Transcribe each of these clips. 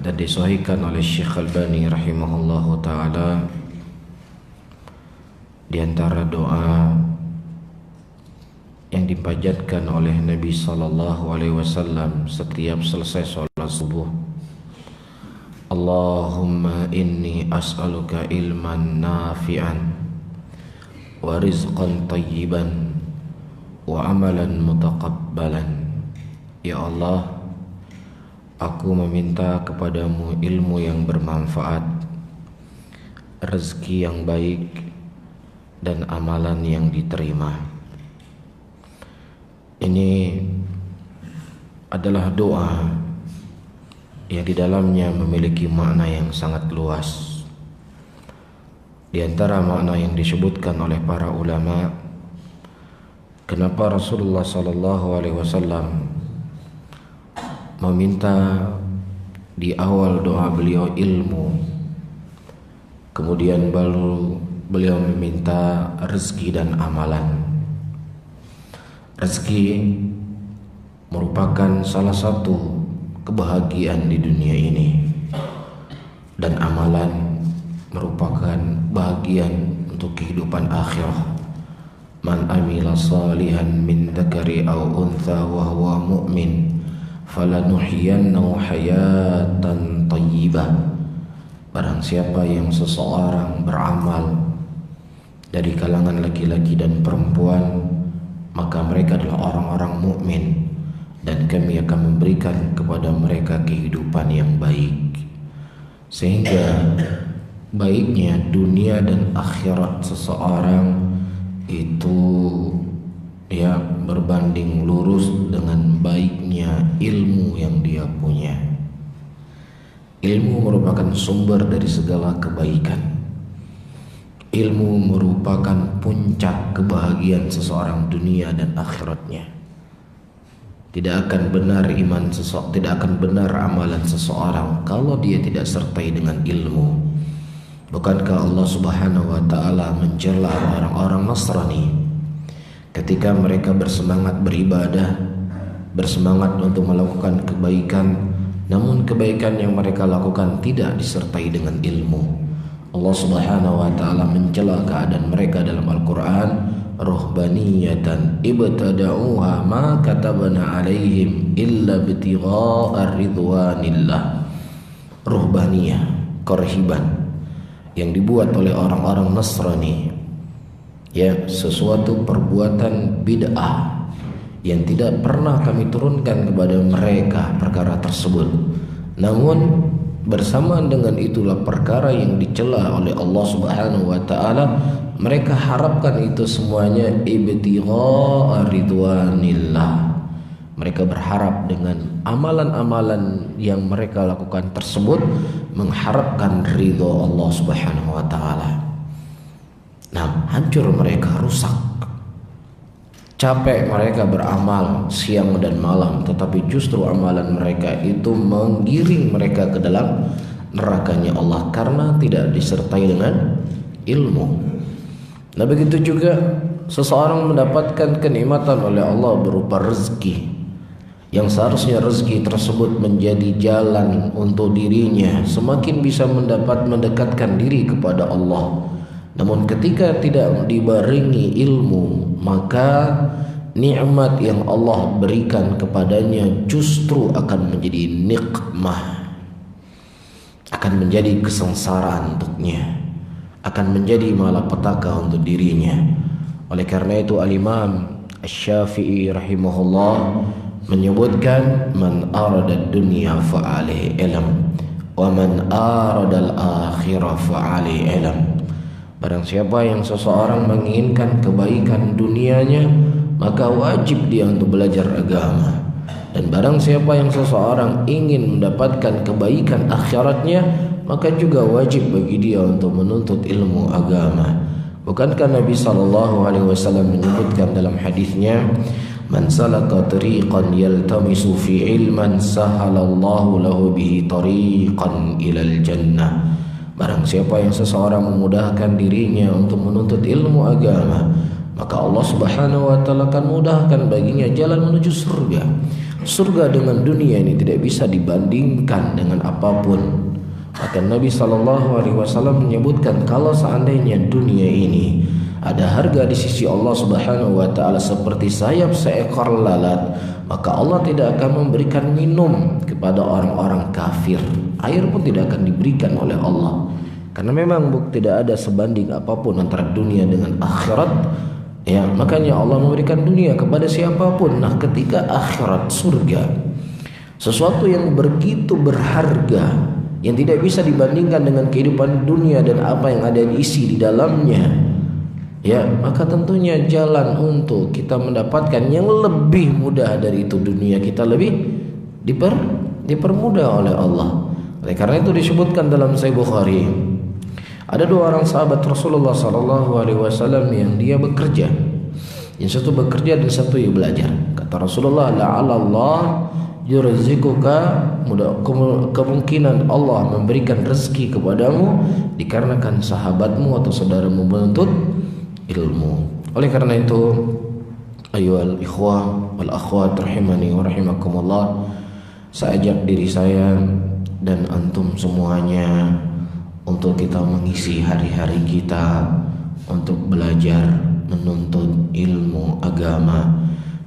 dan disahihkan oleh Syekh Albani rahimahullahu taala. Di antara doa yang dipanjatkan oleh Nabi sallallahu alaihi wasallam setiap selesai sholat subuh, Allahumma inni as'aluka ilman nafi'an wa rizqan tayyiban wa amalan mutaqabbalan. Ya Allah, aku meminta kepadamu ilmu yang bermanfaat, rezeki yang baik, dan amalan yang diterima. Ini adalah doa yang di dalamnya memiliki makna yang sangat luas. Di antara makna yang disebutkan oleh para ulama, kenapa Rasulullah sallallahu alaihi wasallam meminta di awal doa beliau ilmu, kemudian baru beliau meminta rezeki dan amalan. Rezeki merupakan salah satu kebahagiaan di dunia ini, dan amalan merupakan bahagian untuk kehidupan akhirah. Man amila salihan min dzakari aw untha wa huwa mu'min falanuhyiyannahu hayatan thayyibah. Barang siapa yang seseorang beramal dari kalangan laki-laki dan perempuan, maka mereka adalah orang-orang mukmin, dan kami akan memberikan kepada mereka kehidupan yang baik. Sehingga baiknya dunia dan akhirat seseorang itu berbanding lurus dengan baiknya ilmu yang dia punya. Ilmu merupakan sumber dari segala kebaikan. Ilmu merupakan puncak kebahagiaan seseorang dunia dan akhiratnya. Tidak akan benar tidak akan benar amalan seseorang kalau dia tidak sertai dengan ilmu. Bukankah Allah Subhanahu wa taala mencela orang-orang Nasrani ketika mereka bersemangat beribadah, bersemangat untuk melakukan kebaikan, namun kebaikan yang mereka lakukan tidak disertai dengan ilmu. Allah Subhanahu wa taala mencela keadaan mereka dalam Al-Qur'an, ruhbaniyatan ibtada'uha ma katabna 'alaihim illa ibtigha'a ridwanillah. Ruhbaniyah, kerhiban yang dibuat oleh orang-orang Nasrani, sesuatu perbuatan bid'ah yang tidak pernah kami turunkan kepada mereka perkara tersebut. Namun bersamaan dengan itulah perkara yang dicela oleh Allah Subhanahu wa taala, mereka harapkan itu semuanya ibtigha'a ridwanillah. Mereka berharap dengan amalan-amalan yang mereka lakukan tersebut mengharapkan ridha Allah Subhanahu wa taala. Nah, hancur mereka, rusak. Capek mereka beramal siang dan malam, tetapi justru amalan mereka itu menggiring mereka ke dalam nerakanya Allah karena tidak disertai dengan ilmu. Nah, begitu juga seseorang mendapatkan kenikmatan oleh Allah berupa rezeki, yang seharusnya rezeki tersebut menjadi jalan untuk dirinya semakin bisa mendekatkan diri kepada Allah. Namun ketika tidak dibarengi ilmu, maka nikmat yang Allah berikan kepadanya justru akan menjadi nikmah, akan menjadi kesengsaraan untuknya, akan menjadi malapetaka untuk dirinya. Oleh karena itu Al-Imam Asy-Syafi'i rahimahullah menyebutkan, man arada dunya fa'alaihi ilm wa man arada al-akhirah fa'alaihi ilm. Barang siapa yang seseorang menginginkan kebaikan dunianya, maka wajib dia untuk belajar agama. Dan barang siapa yang seseorang ingin mendapatkan kebaikan akhiratnya, maka juga wajib bagi dia untuk menuntut ilmu agama. Bukankah Nabi SAW menyebutkan dalam hadisnya, man salaka tariqan yaltamisu fi ilman sahalallahu lahu bihi tariqan ilal jannah. Barang siapa yang seseorang memudahkan dirinya untuk menuntut ilmu agama, maka Allah Subhanahu wa taala akan mudahkan baginya jalan menuju surga. Surga dengan dunia ini tidak bisa dibandingkan dengan apapun. Maka Nabi SAW menyebutkan, kalau seandainya dunia ini ada harga di sisi Allah Subhanahu wa taala seperti sayap seekor lalat, maka Allah tidak akan memberikan minum kepada orang-orang kafir. Air pun tidak akan diberikan oleh Allah. Karena memang tidak ada sebanding apapun antara dunia dengan akhirat. Ya, makanya Allah memberikan dunia kepada siapapun. Nah, ketika akhirat, surga, sesuatu yang begitu berharga, yang tidak bisa dibandingkan dengan kehidupan dunia dan apa yang ada diisi di dalamnya, ya, maka tentunya jalan untuk kita mendapatkan yang lebih mudah dari itu dunia kita lebih dipermudah oleh Allah. Oleh karena itu disebutkan dalam Sahih Bukhari, ada dua orang sahabat Rasulullah SAW yang dia bekerja. Yang satu bekerja dan satu yang belajar. Kata Rasulullah, la'alallah yurzikuka, kemungkinan Allah memberikan rezeki kepadamu dikarenakan sahabatmu atau saudaramu menuntut ilmu. Oleh karena itu, ayyuhal ikhwah wal akhwat rahimani wa rahimakumullah, saya ajak diri saya dan antum semuanya untuk kita mengisi hari-hari kita untuk belajar menuntut ilmu agama.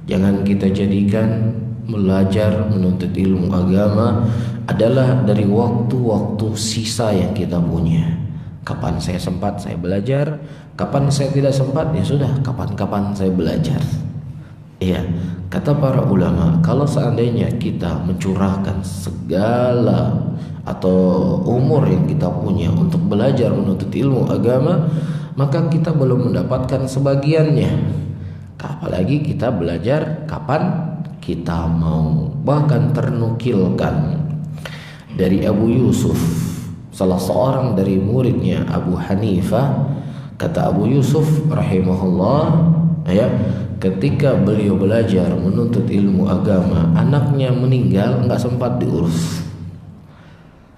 Jangan kita jadikan belajar menuntut ilmu agama adalah dari waktu-waktu sisa yang kita punya. Kapan saya sempat saya belajar, kapan saya tidak sempat ya sudah, kapan-kapan saya belajar. Iya, kata para ulama, kalau seandainya kita mencurahkan segala atau umur yang kita punya untuk belajar menuntut ilmu agama, maka kita belum mendapatkan sebagiannya. Apalagi kita belajar kapan kita mau. Bahkan ternukilkan dari Abu Yusuf, salah seorang dari muridnya Abu Hanifah, kata Abu Yusuf rahimahullah, ya, ketika beliau belajar menuntut ilmu agama, anaknya meninggal, nggak sempat diurus.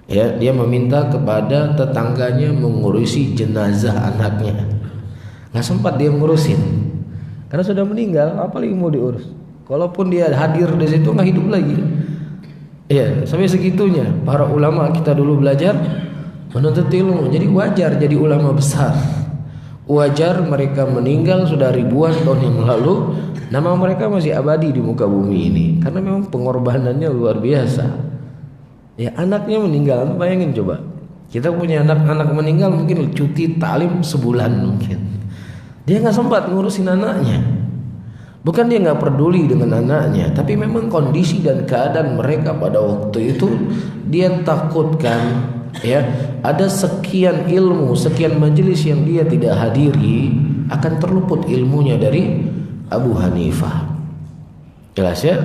Ya, dia meminta kepada tetangganya mengurusi jenazah anaknya. Nggak sempat dia ngurusin, karena sudah meninggal, apalagi mau diurus. Kalaupun dia hadir di situ nggak hidup lagi. Ya, sampai segitunya para ulama kita dulu belajar menuntut ilmu. Jadi wajar jadi ulama besar. Wajar mereka meninggal sudah ribuan tahun yang lalu, nama mereka masih abadi di muka bumi ini karena memang pengorbanannya luar biasa. Ya, anaknya meninggal, bayangin coba. Kita punya anak-anak meninggal mungkin cuti talim sebulan mungkin. Dia nggak sempat ngurusin anaknya. Bukan dia nggak peduli dengan anaknya, tapi memang kondisi dan keadaan mereka pada waktu itu dia takutkan, ya, ada sekian ilmu, sekian majelis yang dia tidak hadiri akan terluput ilmunya dari Abu Hanifah. Jelas ya?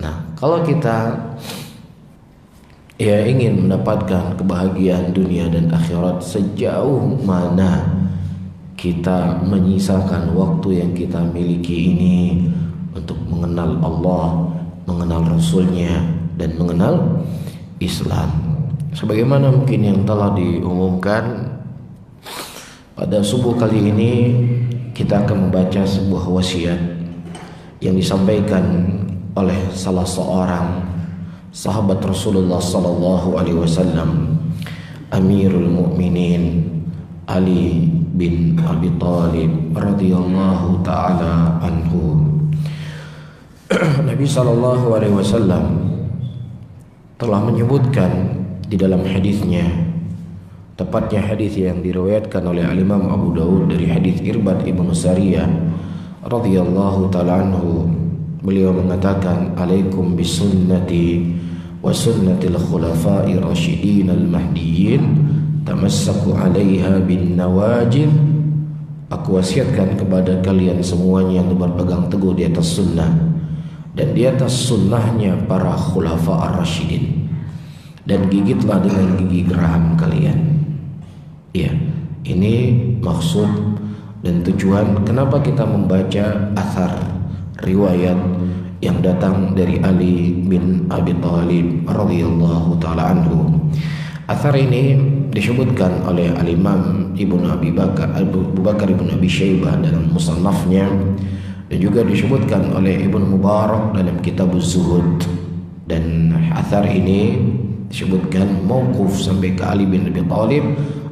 Nah, kalau kita ingin mendapatkan kebahagiaan dunia dan akhirat, sejauh mana kita menyisakan waktu yang kita miliki ini untuk mengenal Allah, mengenal Rasulnya, dan mengenal Islam. Sebagaimana mungkin yang telah diumumkan, pada subuh kali ini kita akan membaca sebuah wasiat yang disampaikan oleh salah seorang sahabat Rasulullah SAW, Amirul Mukminin Ali bin Abi Thalib radhiyallahu taala anhu. Nabi SAW telah menyebutkan di dalam hadisnya, tepatnya hadis yang diriwayatkan oleh Imam Abu Daud dari hadis Irbad ibnu Sariyah radhiyallahu taala anhu, beliau mengatakan, alaikum bisunnati wa sunnatil khulafai rasyidin al-mahdiyyin tamassaku 'alaiha bin nawajid. Aku wasiatkan kepada kalian semuanya yang berpegang teguh di atas sunnah dan di atas sunnahnya para khulafa ar-rasyidin, dan gigitlah dengan gigi geraham kalian. Ya, ini maksud dan tujuan kenapa kita membaca athar riwayat yang datang dari Ali bin Abi Thalib radhiyallahu taala anhu. Athar ini disebutkan oleh Al-Imam Ibnu Abi Bakar, Abu Bakar Ibnu Abi Syaibah dalam Musannafnya, dan juga disebutkan oleh Ibnu Mubarak dalam Kitab Az-Zuhud. Dan athar ini disebutkan mauquf sampai ke Ali bin Abi Thalib,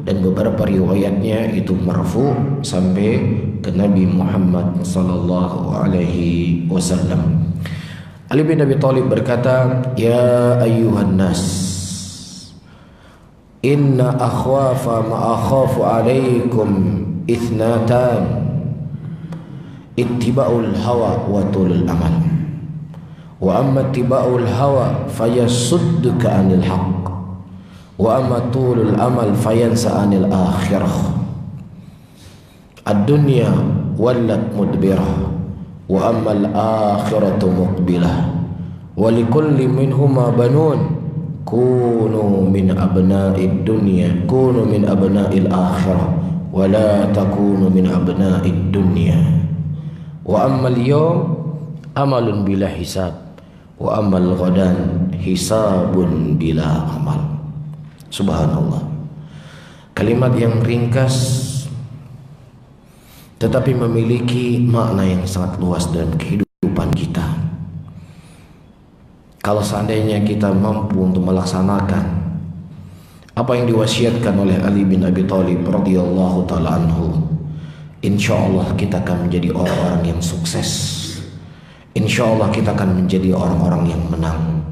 dan beberapa riwayatnya itu marfu sampai ke Nabi Muhammad sallallahu alaihi wasallam. Ali bin Abi Thalib berkata, "Ya ayyuhan nas, inna akhwafa ma akhafu alaikum ithnatan, ittiba'ul hawa wa tulul amal. Wa amma ittiba'ul hawa fayasudduka 'anil haqq, wa amma tulul amal fayansa 'anil akhirah. Ad-dunya wallat mudbirah, wa amma al-akhiratu muqbilah. Wa likulli minhuma banun, kunu min abna'id dunya, kunu min abna'il akhirah, wa la takunu min abna'id dunya. Wa amma al-yawm amalun bila hisab, wa amal ghadan hisabun bila amal." Subhanallah. Kalimat yang ringkas tetapi memiliki makna yang sangat luas dalam kehidupan kita. Kalau seandainya kita mampu untuk melaksanakan apa yang diwasiatkan oleh Ali bin Abi Thalib radhiyallahu taala anhu, insyaallah kita akan menjadi orang-orang yang sukses. Insyaallah kita akan menjadi orang-orang yang menang.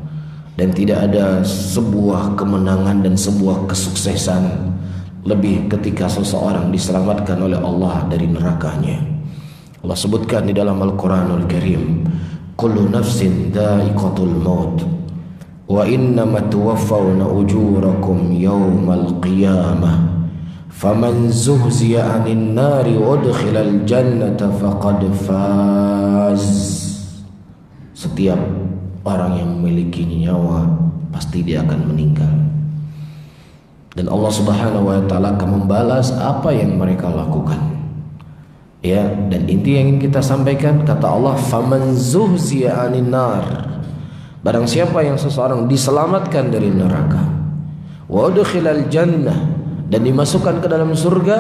Dan tidak ada sebuah kemenangan dan sebuah kesuksesan lebih ketika seseorang diselamatkan oleh Allah dari nerakanya. Allah sebutkan di dalam Al-Quranul Karim, kullu nafsin dha'iqatul maut, wa innama tuwaffawna ujurakum yawmal qiyamah, faman zuhziya 'anil nari wa udkhilal jannata faqad faz. Setiap orang yang memiliki nyawa pasti dia akan meninggal, dan Allah Subhanahu wa taala akan membalas apa yang mereka lakukan. Ya, dan inti yang ingin kita sampaikan, kata Allah, faman zuhziya 'anil nar, barang siapa yang seseorang diselamatkan dari neraka, wa udkhilal jannah, dan dimasukkan ke dalam surga,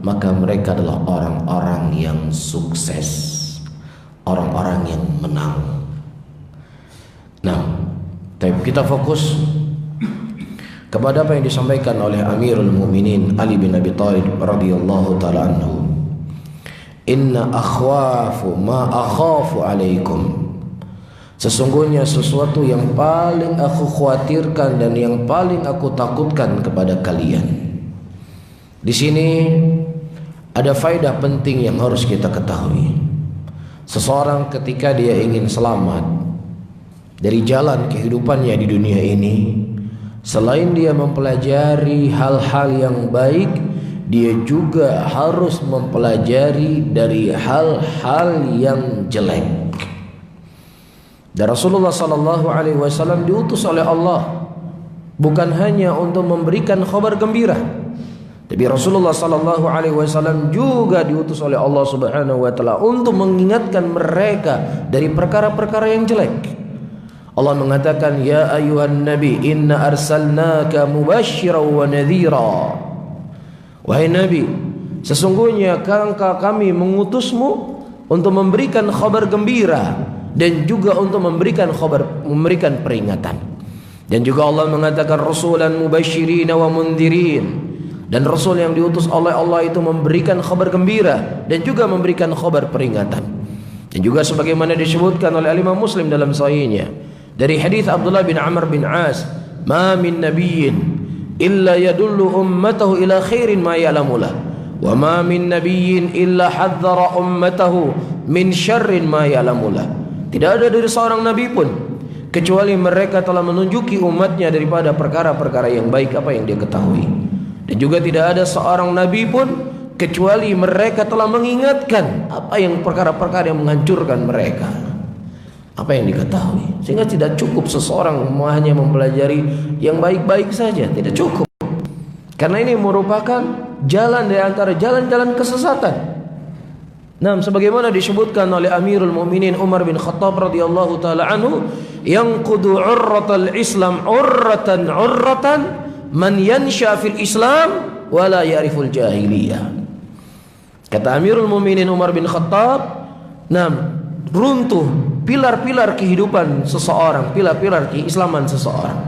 maka mereka adalah orang-orang yang sukses, orang-orang yang menang. Nah, kita fokus kepada apa yang disampaikan oleh Amirul Mukminin Ali bin Abi Thalib radhiyallahu taala anhu. Inna akhwafu ma akhafu alaikum, sesungguhnya sesuatu yang paling aku khawatirkan dan yang paling aku takutkan kepada kalian. Di sini ada faedah penting yang harus kita ketahui. Seseorang ketika dia ingin selamat dari jalan kehidupannya di dunia ini, selain dia mempelajari hal-hal yang baik, dia juga harus mempelajari dari hal-hal yang jelek. Dan Rasulullah sallallahu alaihi wasallam diutus oleh Allah bukan hanya untuk memberikan kabar gembira, tapi Rasulullah sallallahu alaihi wasallam juga diutus oleh Allah Subhanahu wa taala untuk mengingatkan mereka dari perkara-perkara yang jelek. Allah mengatakan, ya ayuhan nabi inna arsalnaka mubasysyiran wa nadhira. Wahai nabi, sesungguhnya kami mengutusmu untuk memberikan kabar gembira dan juga untuk memberikan peringatan. Dan juga Allah mengatakan rasulan mubasysyirin wa mundhirin, dan rasul yang diutus oleh Allah itu memberikan kabar gembira dan juga memberikan kabar peringatan. Dan juga sebagaimana disebutkan oleh Imam Muslim dalam sahihnya dari hadis Abdullah bin Amr bin As, ma min nabiyyin illa yadullu ummatahu ila khairin ma ya'lamulah, wa ma min nabiyyin illa hadzara ummatahu min syarrin ma ya'lamulah. Tidak ada dari seorang nabi pun kecuali mereka telah menunjuki umatnya daripada perkara-perkara yang baik apa yang dia ketahui. Dan juga tidak ada seorang nabi pun kecuali mereka telah mengingatkan apa yang perkara-perkara yang menghancurkan mereka, apa yang diketahui. Sehingga tidak cukup seseorang hanya mempelajari yang baik-baik saja, tidak cukup. Karena ini merupakan jalan dari antara jalan-jalan kesesatan. Nah, sebagaimana disebutkan oleh Amirul Mukminin Umar bin Khattab radhiyallahu taala anhu, yanqudu urratal Islam urratan man yansha fil Islam wa la ya'riful jahiliyah. Kata Amirul Mukminin Umar bin Khattab, runtuh pilar-pilar kehidupan seseorang, pilar-pilar keislaman seseorang.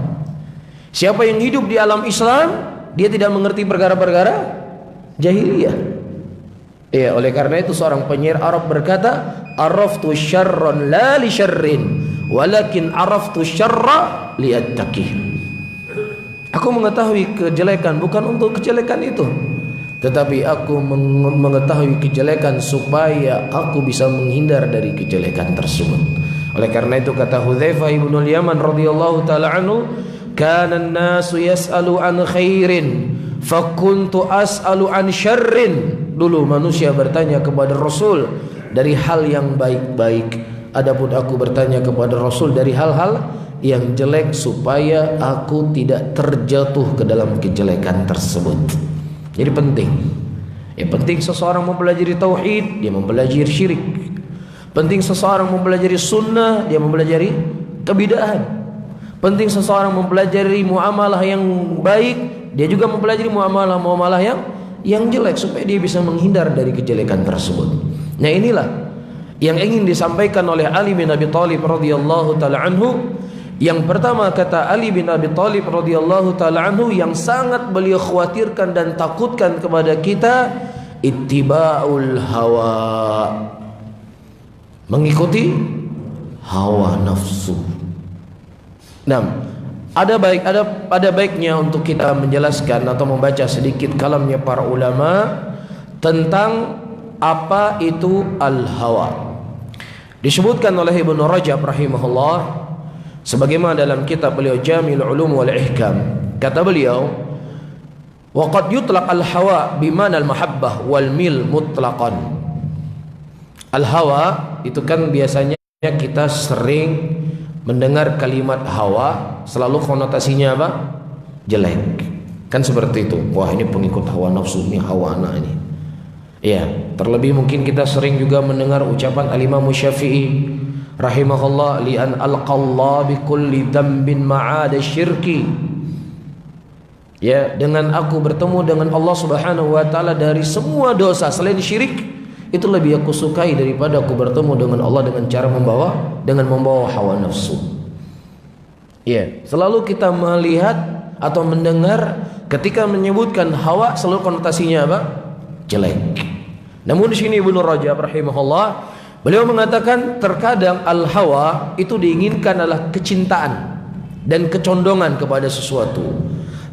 Siapa yang hidup di alam Islam, dia tidak mengerti perkara-perkara jahiliyah. Ya, oleh karena itu seorang penyair Arab berkata, "Araftu syarran la li syarrin, walakin araftu syarra li attaqih." Aku mengetahui kejelekan bukan untuk kejelekan itu, tetapi aku mengetahui kejelekan supaya aku bisa menghindar dari kejelekan tersebut. Oleh karena itu kata Hudzaifah ibn al-Yaman radhiyallahu taala anhu, "Kana an-nasu yas'alu an khairin, fakuntu as'alu an syarrin." Dulu manusia bertanya kepada Rasul dari hal yang baik-baik, adapun aku bertanya kepada Rasul dari hal-hal yang jelek supaya aku tidak terjatuh ke dalam kejelekan tersebut. Jadi penting. Ya, penting seseorang mempelajari tauhid, dia mempelajari syirik. Penting seseorang mempelajari sunnah, dia mempelajari kebid'ahan. Penting seseorang mempelajari muamalah yang baik, dia juga mempelajari muamalah yang jelek supaya dia bisa menghindar dari kejelekan tersebut. Nah, inilah yang ingin disampaikan oleh Ali bin Abi Thalib radhiyallahu taala anhu. Yang pertama kata Ali bin Abi Thalib radhiyallahu taala anhu, yang sangat beliau khawatirkan dan takutkan kepada kita, ittiba'ul hawa, mengikuti hawa nafsu. Nah, ada baiknya untuk kita menjelaskan atau membaca sedikit kalamnya para ulama tentang apa itu al-hawa. Disebutkan oleh Ibnu Rajab rahimahullah sebagaimana dalam kitab beliau Jami'ul Ulum wal Ihkam, kata beliau, wa qad yutlaq al-hawa bimana al-mahabbah wal mil mutlaqan. Al-hawa itu kan biasanya kita sering mendengar kalimat hawa, selalu konotasinya apa? Jelek. Kan seperti itu. Wah, ini pengikut hawa nafsu, ini hawa anak ini. Ya, terlebih mungkin kita sering juga mendengar ucapan al-Imam Syafi'i rahimahullah, li an alqallah bi kulli dhanbin ma'ada syirki. Ya, dengan aku bertemu dengan Allah Subhanahu wa taala dari semua dosa selain syirik, itu lebih aku sukai daripada aku bertemu dengan Allah dengan cara membawa hawa nafsu. Ya, selalu kita melihat atau mendengar ketika menyebutkan hawa selalu konotasinya apa? Jelek. Namun di sini Ibnu Rajab rahimahullah beliau mengatakan terkadang al-hawa itu diinginkan adalah kecintaan dan kecondongan kepada sesuatu.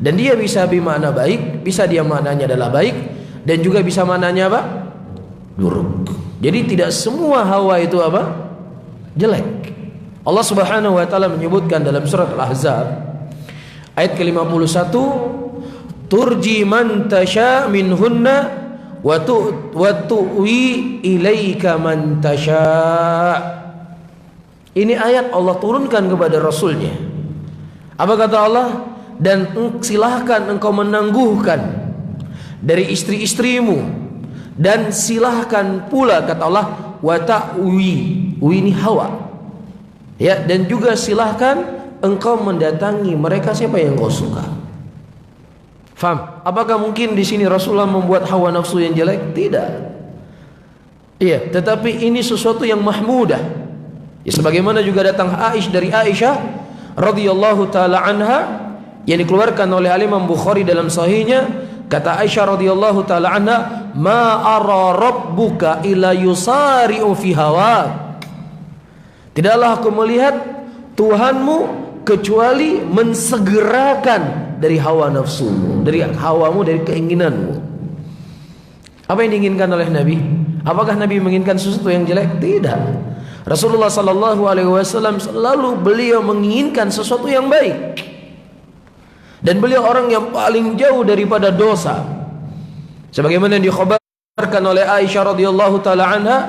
Dan dia bisa bermakna baik, bisa dia maknanya adalah baik, dan juga bisa maknanya apa? Buruk. Jadi tidak semua hawa itu apa? Jelek. Allah Subhanahu wa taala menyebutkan dalam surat Al-Ahzab ayat ke-51, turji man tasya minhunna wa tu'wi ilaika man tasya. Ini ayat Allah turunkan kepada Rasulnya. Apa kata Allah? Dan silahkan engkau menangguhkan dari istri-istrimu, dan silahkan pula kata Allah wa ta'wi, ini hawa. Ya, dan juga silahkan engkau mendatangi mereka siapa yang kau suka. Faham? Apakah mungkin di sini Rasulullah membuat hawa nafsu yang jelek? Tidak. Iya, tetapi ini sesuatu yang mahmudah. Ya, sebagaimana juga datang dari Aisyah radhiyallahu taala anha yang dikeluarkan oleh Imam Bukhari dalam sahihnya, kata Aisyah radhiyallahu taala anha, "Ma ara rabbuka illa yusari'u fi hawak." Tidaklah aku melihat Tuhanmu kecuali mensegerakan dari hawa nafsumu, dari hawamu, dari keinginanmu. Apa yang diinginkan oleh Nabi? Apakah Nabi menginginkan sesuatu yang jelek? Tidak. Rasulullah sallallahu alaihi wasallam selalu beliau menginginkan sesuatu yang baik. Dan beliau orang yang paling jauh daripada dosa. Sebagaimana yang dikhabarkan oleh Aisyah radhiyallahu taala anha,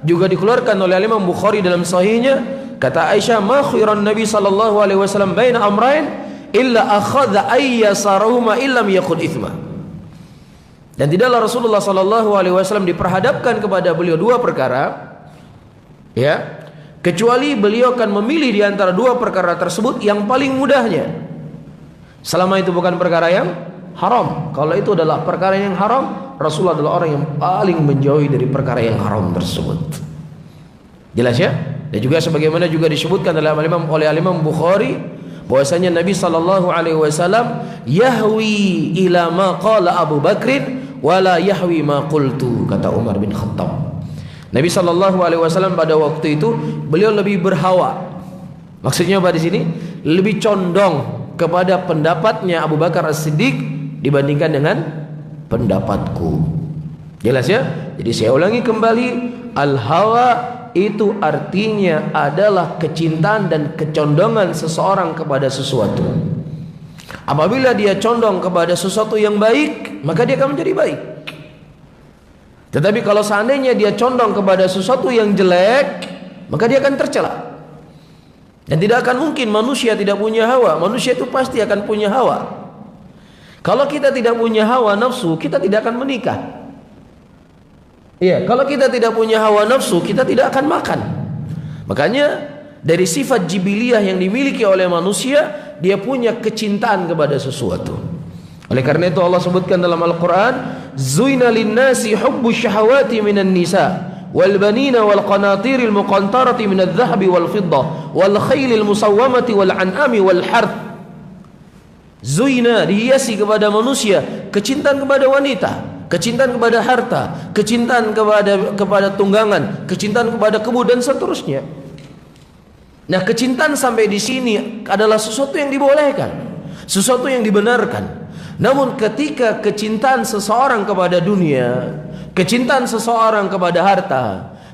juga dikeluarkan oleh Imam Bukhari dalam sahihnya, kata Aisyah, "Ma khairan Nabi sallallahu alaihi wasallam baina amrayn illa akhadha ayyasarahuma illam yakun ithma." Dan tidaklah Rasulullah sallallahu alaihi wasallam diperhadapkan kepada beliau dua perkara, ya, kecuali beliau akan memilih di antara dua perkara tersebut yang paling mudahnya. Selama itu bukan perkara yang haram. Kalau itu adalah perkara yang haram, Rasulullah adalah orang yang paling menjauhi dari perkara yang haram tersebut. Jelas ya? Dan juga sebagaimana juga disebutkan oleh Imam Bukhari bahwasanya Nabi sallallahu alaihi wasallam yahwi ila ma qala Abu Bakrin wala yahwi ma qultu, kata Umar bin Khattab. Nabi sallallahu alaihi wasallam pada waktu itu beliau lebih berhawa. Maksudnya apa di sini? Lebih condong kepada pendapatnya Abu Bakar As-Siddiq dibandingkan dengan pendapatku. Jelas ya? Jadi saya ulangi kembali, al-hawa itu artinya adalah kecintaan dan kecondongan seseorang kepada sesuatu. Apabila dia condong kepada sesuatu yang baik, maka dia akan menjadi baik. Tetapi kalau seandainya dia condong kepada sesuatu yang jelek, maka dia akan tercela. Dan tidak akan mungkin manusia tidak punya hawa. Manusia itu pasti akan punya hawa. Kalau kita tidak punya hawa nafsu, kita tidak akan menikah. Iya, kalau kita tidak punya hawa nafsu, kita tidak akan makan. Makanya dari sifat jibiliyah yang dimiliki oleh manusia, dia punya kecintaan kepada sesuatu. Oleh karena itu Allah sebutkan dalam Al-Quran, Zuina linnasi hubbu syahawati minan nisa wal banina wal qanatiril muqantarati minadh dhahabi wal fiddah wal khailil musawwamati wal an'ami wal harth. Zuina, dihiasi kepada manusia kecintaan kepada wanita, kecintaan kepada harta, kecintaan kepada tunggangan, kecintaan kepada kebun dan seterusnya. Nah, kecintaan sampai di sini adalah sesuatu yang dibolehkan, sesuatu yang dibenarkan. Namun ketika kecintaan seseorang kepada dunia, kecintaan seseorang kepada harta,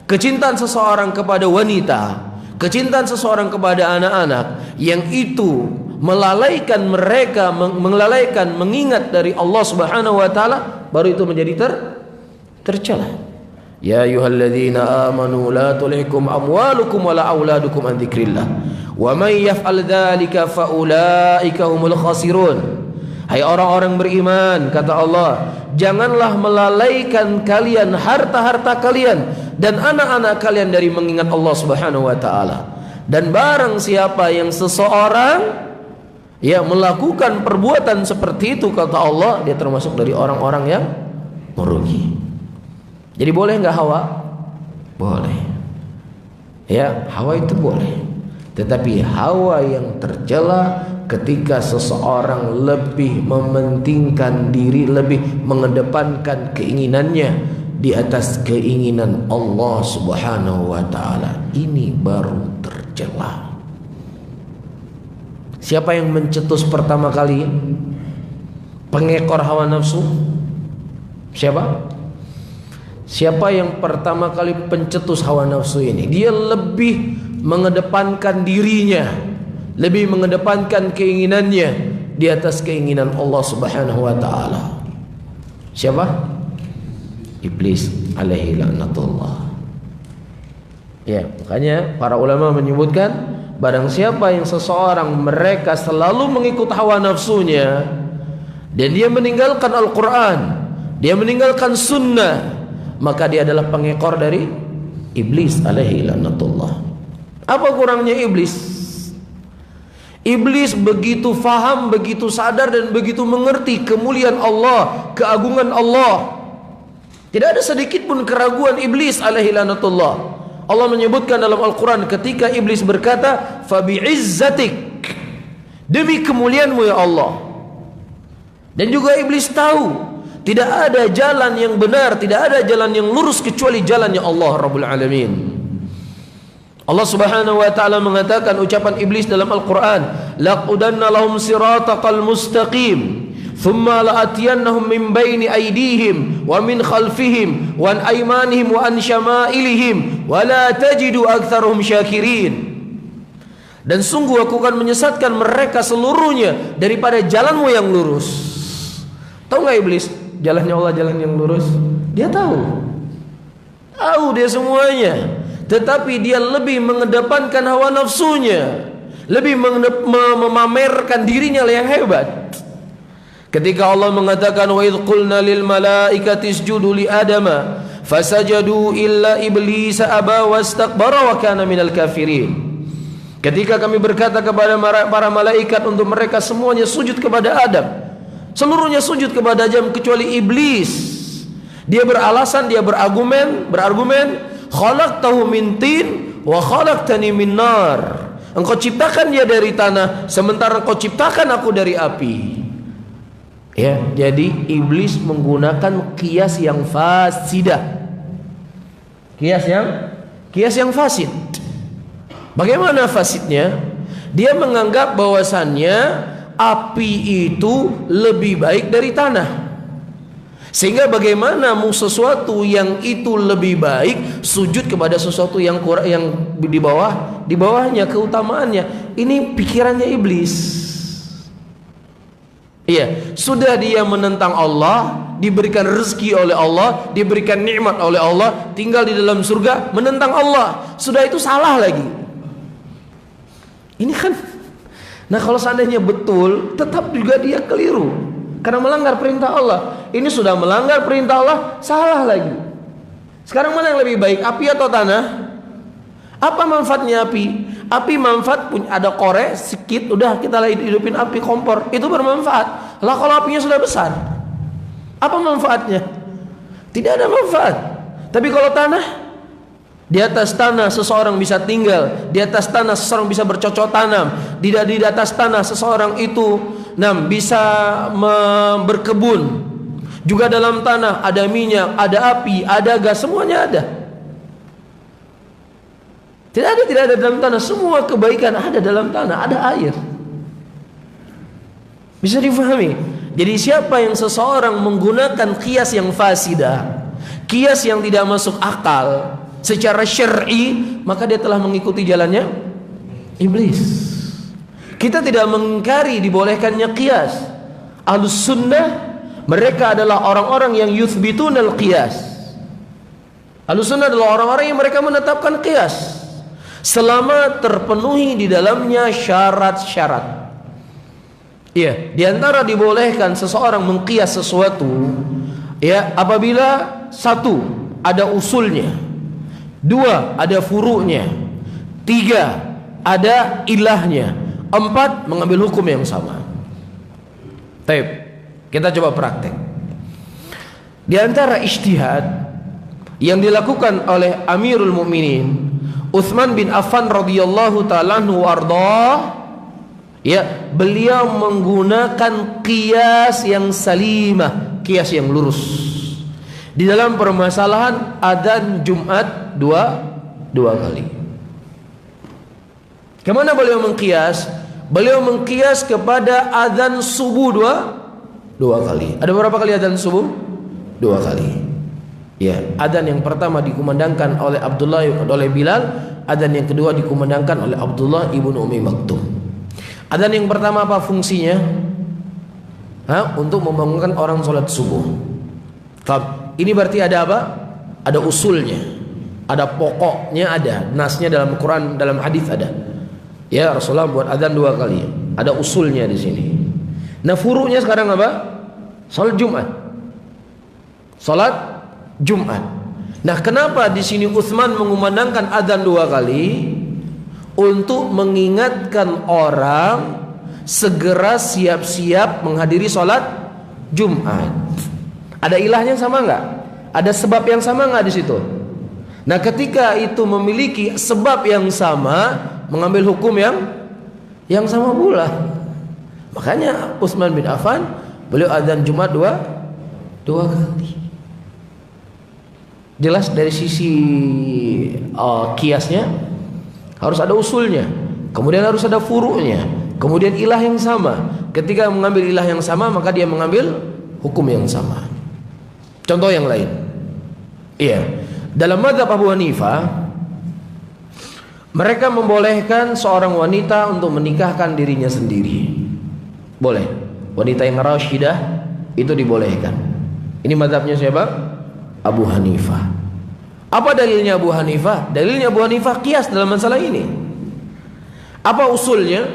kecintaan seseorang kepada wanita, kecintaan seseorang kepada anak-anak, yang itu melalaikan mereka, mengingat dari Allah Subhanahu wa taala, baru itu menjadi tercela. Ya ayyuhalladzina amanu la tulhikum amwalukum wala auladukum an dzikrillah wa may yaf'al dzalika fa ulaika humul khasirun. Hai orang-orang beriman, kata Allah, janganlah melalaikan kalian harta-harta kalian dan anak-anak kalian dari mengingat Allah Subhanahu wa taala. Dan barang siapa yang seseorang melakukan perbuatan seperti itu, kata Allah, dia termasuk dari orang-orang yang merugi. Jadi boleh nggak hawa? Boleh. Ya, hawa itu boleh. Tetapi hawa yang tercela ketika seseorang lebih mementingkan diri, lebih mengedepankan keinginannya di atas keinginan Allah Subhanahu wa taala. Ini baru tercela. Siapa yang mencetus pertama kali pengekor hawa nafsu? Siapa? Siapa yang pertama kali pencetus hawa nafsu ini? Dia lebih mengedepankan dirinya, lebih mengedepankan keinginannya di atas keinginan Allah Subhanahu wa taala. Siapa? Iblis alaihi laknatullah. Ya, makanya para ulama menyebutkan, barang siapa yang seseorang mereka selalu mengikut hawa nafsunya dan dia meninggalkan Al-Quran, dia meninggalkan sunnah, maka dia adalah pengekor dari iblis alaihi laknatullah. Apa kurangnya iblis? Iblis begitu faham, begitu sadar dan begitu mengerti kemuliaan Allah, keagungan Allah. Tidak ada sedikit pun keraguan iblis alaihi laknatullah. Allah menyebutkan dalam Al-Quran ketika iblis berkata, "Fabi'izzatik", demi kemuliaanmu ya Allah. Dan juga iblis tahu tidak ada jalan yang benar, tidak ada jalan yang lurus kecuali jalannya Allah Rabbul Alamin. Allah Subhanahu wa taala mengatakan ucapan iblis dalam Al-Quran, "Laqudanna lahum siratal mustaqim, thumma la'atiyannahum min baini aydihim wa min khalfihim wa an aymanihim wa an syama'ilihim wa la tajidu aktsaruhum syakirin." Dan sungguh aku akan menyesatkan mereka seluruhnya daripada jalanmu yang lurus. Tahu nggak iblis jalannya Allah, jalan yang lurus? Dia tahu dia semuanya. Tetapi dia lebih mengedepankan hawa nafsunya, lebih memamerkan dirinya yang hebat. Ketika Allah mengatakan, "Wa idh qulna lil malaikati isjudu li adama fasajadu illa iblisa aba wastakbara wa kana minal kafirin." Ketika kami berkata kepada para malaikat untuk mereka semuanya sujud kepada Adam, seluruhnya sujud kepada Adam kecuali iblis. Dia beralasan, dia berargumen, khalaqtahu min tin wa khalaqtani min nar. Engkau ciptakan dia dari tanah, sementara engkau ciptakan aku dari api. Ya, jadi iblis menggunakan kias yang fasidah. Kias yang fasid. Bagaimana fasidnya? Dia menganggap bahwasannya api itu lebih baik dari tanah. Sehingga bagaimana sesuatu yang itu lebih baik sujud kepada sesuatu yang kurang, yang di bawahnya keutamaannya. Ini pikirannya iblis. Iya, sudah dia menentang Allah, diberikan rezeki oleh Allah, diberikan nikmat oleh Allah, tinggal di dalam surga, menentang Allah. Sudah itu salah lagi. Ini kan, nah kalau seandainya betul, tetap juga dia keliru. Karena melanggar perintah Allah. Ini sudah melanggar perintah Allah, salah lagi. Sekarang mana yang lebih baik, api atau tanah? Apa manfaatnya api? Api manfaat punya, ada korek sedikit, udah kita hidupin api kompor, itu bermanfaat. Lah kalau apinya sudah besar, apa manfaatnya? Tidak ada manfaat. Tapi kalau tanah, di atas tanah seseorang bisa tinggal, di atas tanah seseorang bisa bercocok tanam, di atas tanah seseorang itu bisa berkebun. Juga dalam tanah ada minyak, ada api, ada gas, semuanya ada. Tidak ada dalam tanah, semua kebaikan ada dalam tanah, ada air. Bisa difahami? Jadi siapa yang seseorang menggunakan kias yang fasidah, kias yang tidak masuk akal secara syar'i, maka dia telah mengikuti jalannya iblis. Kita tidak mengingkari dibolehkannya qiyas. Ahlus sunnah, mereka adalah orang-orang yang yuthbitunal qiyas. Ahlus sunnah adalah orang-orang yang mereka menetapkan qiyas selama terpenuhi di dalamnya syarat-syarat. Iya, di antara dibolehkan seseorang mengqiyas sesuatu, ya, apabila satu, ada usulnya, dua, ada furu'nya, tiga, ada ilahnya, empat, mengambil hukum yang sama. Taib, kita coba praktek. Di antara ijtihad yang dilakukan oleh Amirul Mukminin Utsman bin Affan radhiyallahu ta'ala anhu warḍah, ya, beliau menggunakan qiyas yang salimah, qiyas yang lurus di dalam permasalahan adzan Jumat dua kali. Kemana beliau mengqiyas? Beliau mengqiyas kepada adzan subuh dua kali. Ada berapa kali adzan subuh? Dua kali. Ya, adzan yang pertama dikumandangkan oleh Bilal, adzan yang kedua dikumandangkan oleh Abdullah ibnu Ummi Maktum. Adzan yang pertama apa fungsinya? Untuk membangunkan orang sholat subuh. Ini berarti ada apa? Ada usulnya, ada pokoknya, ada nasnya dalam Quran, dalam hadis ada. Ya, Rasulullah buat adzan dua kali. Ada usulnya di sini. Nah, furu'nya sekarang apa? Salat Jumat. Salat Jumat. Nah, kenapa di sini Utsman mengumandangkan adzan dua kali? Untuk mengingatkan orang segera siap-siap menghadiri salat Jumat. Ada ilahnya sama enggak? Ada sebab yang sama enggak di situ? Nah, ketika itu memiliki sebab yang sama, mengambil hukum yang sama pula. Makanya Utsman bin Affan beliau adzan Jumat dua kali. Jelas dari sisi kiasnya harus ada usulnya, kemudian harus ada furu'nya, kemudian ilah yang sama. Ketika mengambil ilah yang sama, maka dia mengambil hukum yang sama. Contoh yang lain, iya, dalam mazhab Abu Hanifah, mereka membolehkan seorang wanita untuk menikahkan dirinya sendiri. Boleh. Wanita yang rasyidah itu dibolehkan. Ini mazhabnya siapa? Abu Hanifah. Apa dalilnya Abu Hanifah? Dalilnya Abu Hanifah qiyas dalam masalah ini. Apa usulnya?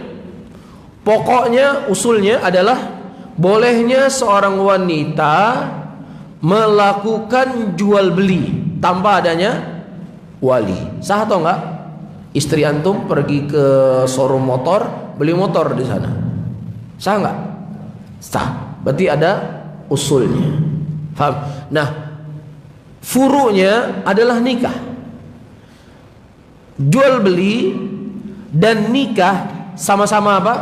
Pokoknya usulnya adalah bolehnya seorang wanita melakukan jual beli tanpa adanya wali. Sah atau enggak? Istri antum pergi ke showroom motor, beli motor di sana. Sah enggak? Sah. Berarti ada usulnya. Paham? Nah, furu'nya adalah nikah. jual beli dan nikah sama-sama apa?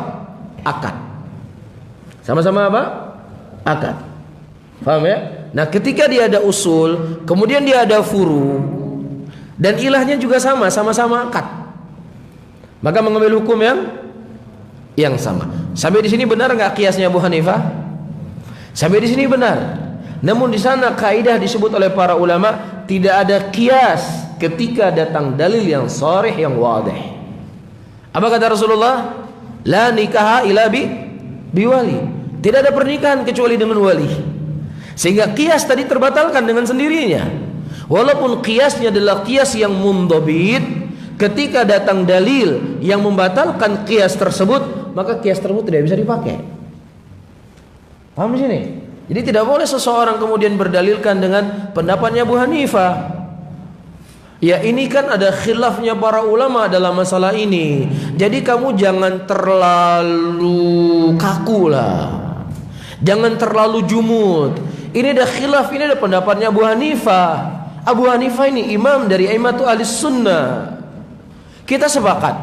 Akad. Sama-sama apa? Akad. Paham ya? Nah, ketika dia ada usul, kemudian dia ada furu, dan ilahnya juga sama-sama akad, maka mengambil hukum yang sama. Sampai di sini benar nggak kiasnya Abu Hanifah? Sampai di sini benar. Namun di sana kaidah disebut oleh para ulama, tidak ada kias ketika datang dalil yang sharih, yang wadih. Apa kata Rasulullah? La nikaha illa biwali. Tidak ada pernikahan kecuali dengan wali. Sehingga kias tadi terbatalkan dengan sendirinya. Walaupun kiasnya adalah kias yang mundhabit, ketika datang dalil yang membatalkan kias tersebut, maka kias tersebut tidak bisa dipakai. Paham di sini? Jadi tidak boleh seseorang kemudian berdalilkan dengan pendapatnya Abu Hanifah. Ya, ini kan ada khilafnya para ulama dalam masalah ini. Jadi kamu jangan terlalu kaku lah. Jangan terlalu jumud. Ini ada khilaf, ini ada pendapatnya Abu Hanifah. Abu Hanifah ini imam dari a'immatu ahli sunnah. Kita sepakat,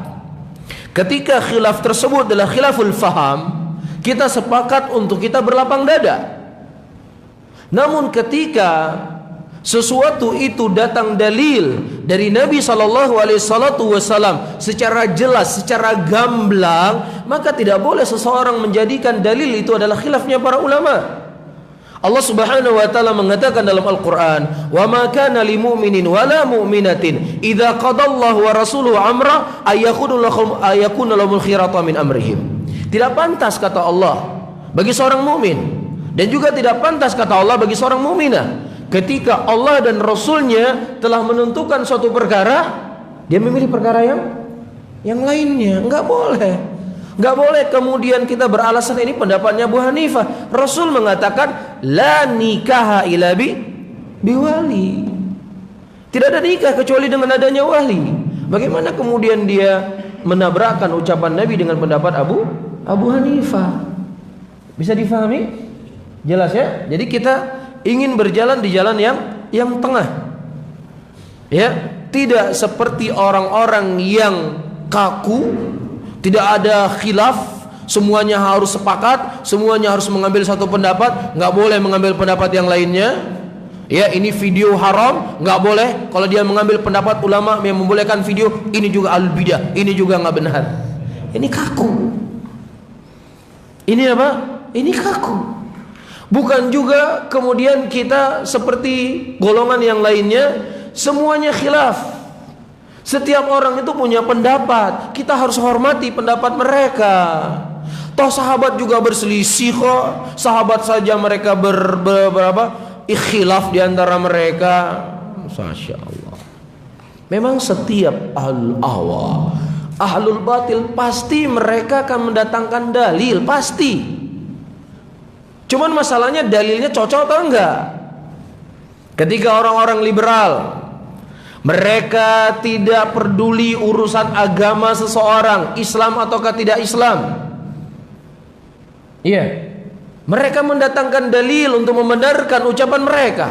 ketika khilaf tersebut adalah khilaful faham, kita sepakat untuk kita berlapang dada. Namun ketika sesuatu itu datang dalil dari Nabi SAW secara jelas, secara gamblang, maka tidak boleh seseorang menjadikan dalil itu adalah khilafnya para ulama. Allah Subhanahu wa taala mengatakan dalam Al-Qur'an, "Wa ma kana lil mu'minin wa la mu'minatin idza qadallahu wa rasuluhu amra ayakunu lahumul khiyaratu min amrihim." Tidak pantas kata Allah bagi seorang mukmin, dan juga tidak pantas kata Allah bagi seorang mukminah, ketika Allah dan Rasulnya telah menentukan suatu perkara, dia memilih perkara yang lainnya. Enggak boleh. Enggak boleh kemudian kita beralasan ini pendapatnya Abu Hanifah. Rasul mengatakan la nikaha illa biwali. Tidak ada nikah kecuali dengan adanya wali. Bagaimana kemudian dia menabrakkan ucapan Nabi dengan pendapat Abu Hanifah? Bisa difahami? Jelas ya? Jadi kita ingin berjalan di jalan yang tengah. Ya, tidak seperti orang-orang yang kaku. Tidak ada khilaf, semuanya harus sepakat, semuanya harus mengambil satu pendapat, nggak boleh mengambil pendapat yang lainnya. Ya, ini video haram, nggak boleh. Kalau dia mengambil pendapat ulama yang membolehkan video, ini juga al-bidah, ini juga nggak benar. Ini kaku. Ini apa? Ini kaku. Bukan juga kemudian kita seperti golongan yang lainnya, semuanya khilaf. Setiap orang itu punya pendapat, kita harus hormati pendapat mereka. Toh sahabat juga berselisih kok. Sahabat saja mereka ikhtilaf di antara mereka. Masya Allah. Memang setiap ahlul ahlul batil, pasti mereka akan mendatangkan dalil, pasti. Cuman masalahnya dalilnya cocok atau enggak. Ketika orang-orang liberal, mereka tidak peduli urusan agama seseorang, Islam ataukah tidak Islam. Iya. Mereka mendatangkan dalil untuk membenarkan ucapan mereka.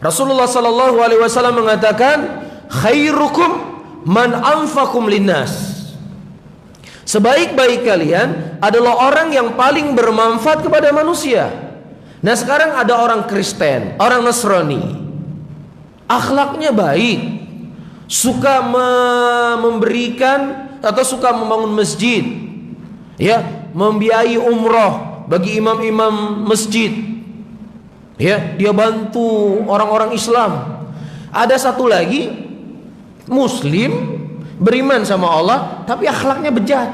Rasulullah SAW mengatakan, khairukum man anfaqum linnas. Sebaik-baik kalian adalah orang yang paling bermanfaat kepada manusia. Nah, sekarang ada orang Kristen, orang Nasrani, akhlaknya baik, suka memberikan atau suka membangun masjid, ya, membiayai umroh bagi imam-imam masjid, ya, dia bantu orang-orang Islam. Ada satu lagi Muslim, beriman sama Allah, tapi akhlaknya bejat,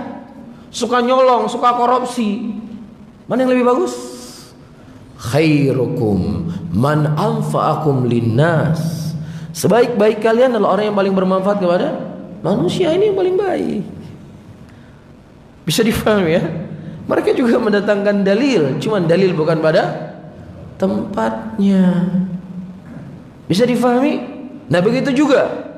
suka nyolong, suka korupsi. Mana yang lebih bagus? Khairukum man anfa'akum linnas. Sebaik-baik kalian adalah orang yang paling bermanfaat kepada manusia. Ini yang paling baik. Bisa difahami ya? Mereka juga mendatangkan dalil, cuman dalil bukan pada tempatnya. Bisa difahami? Nah, begitu juga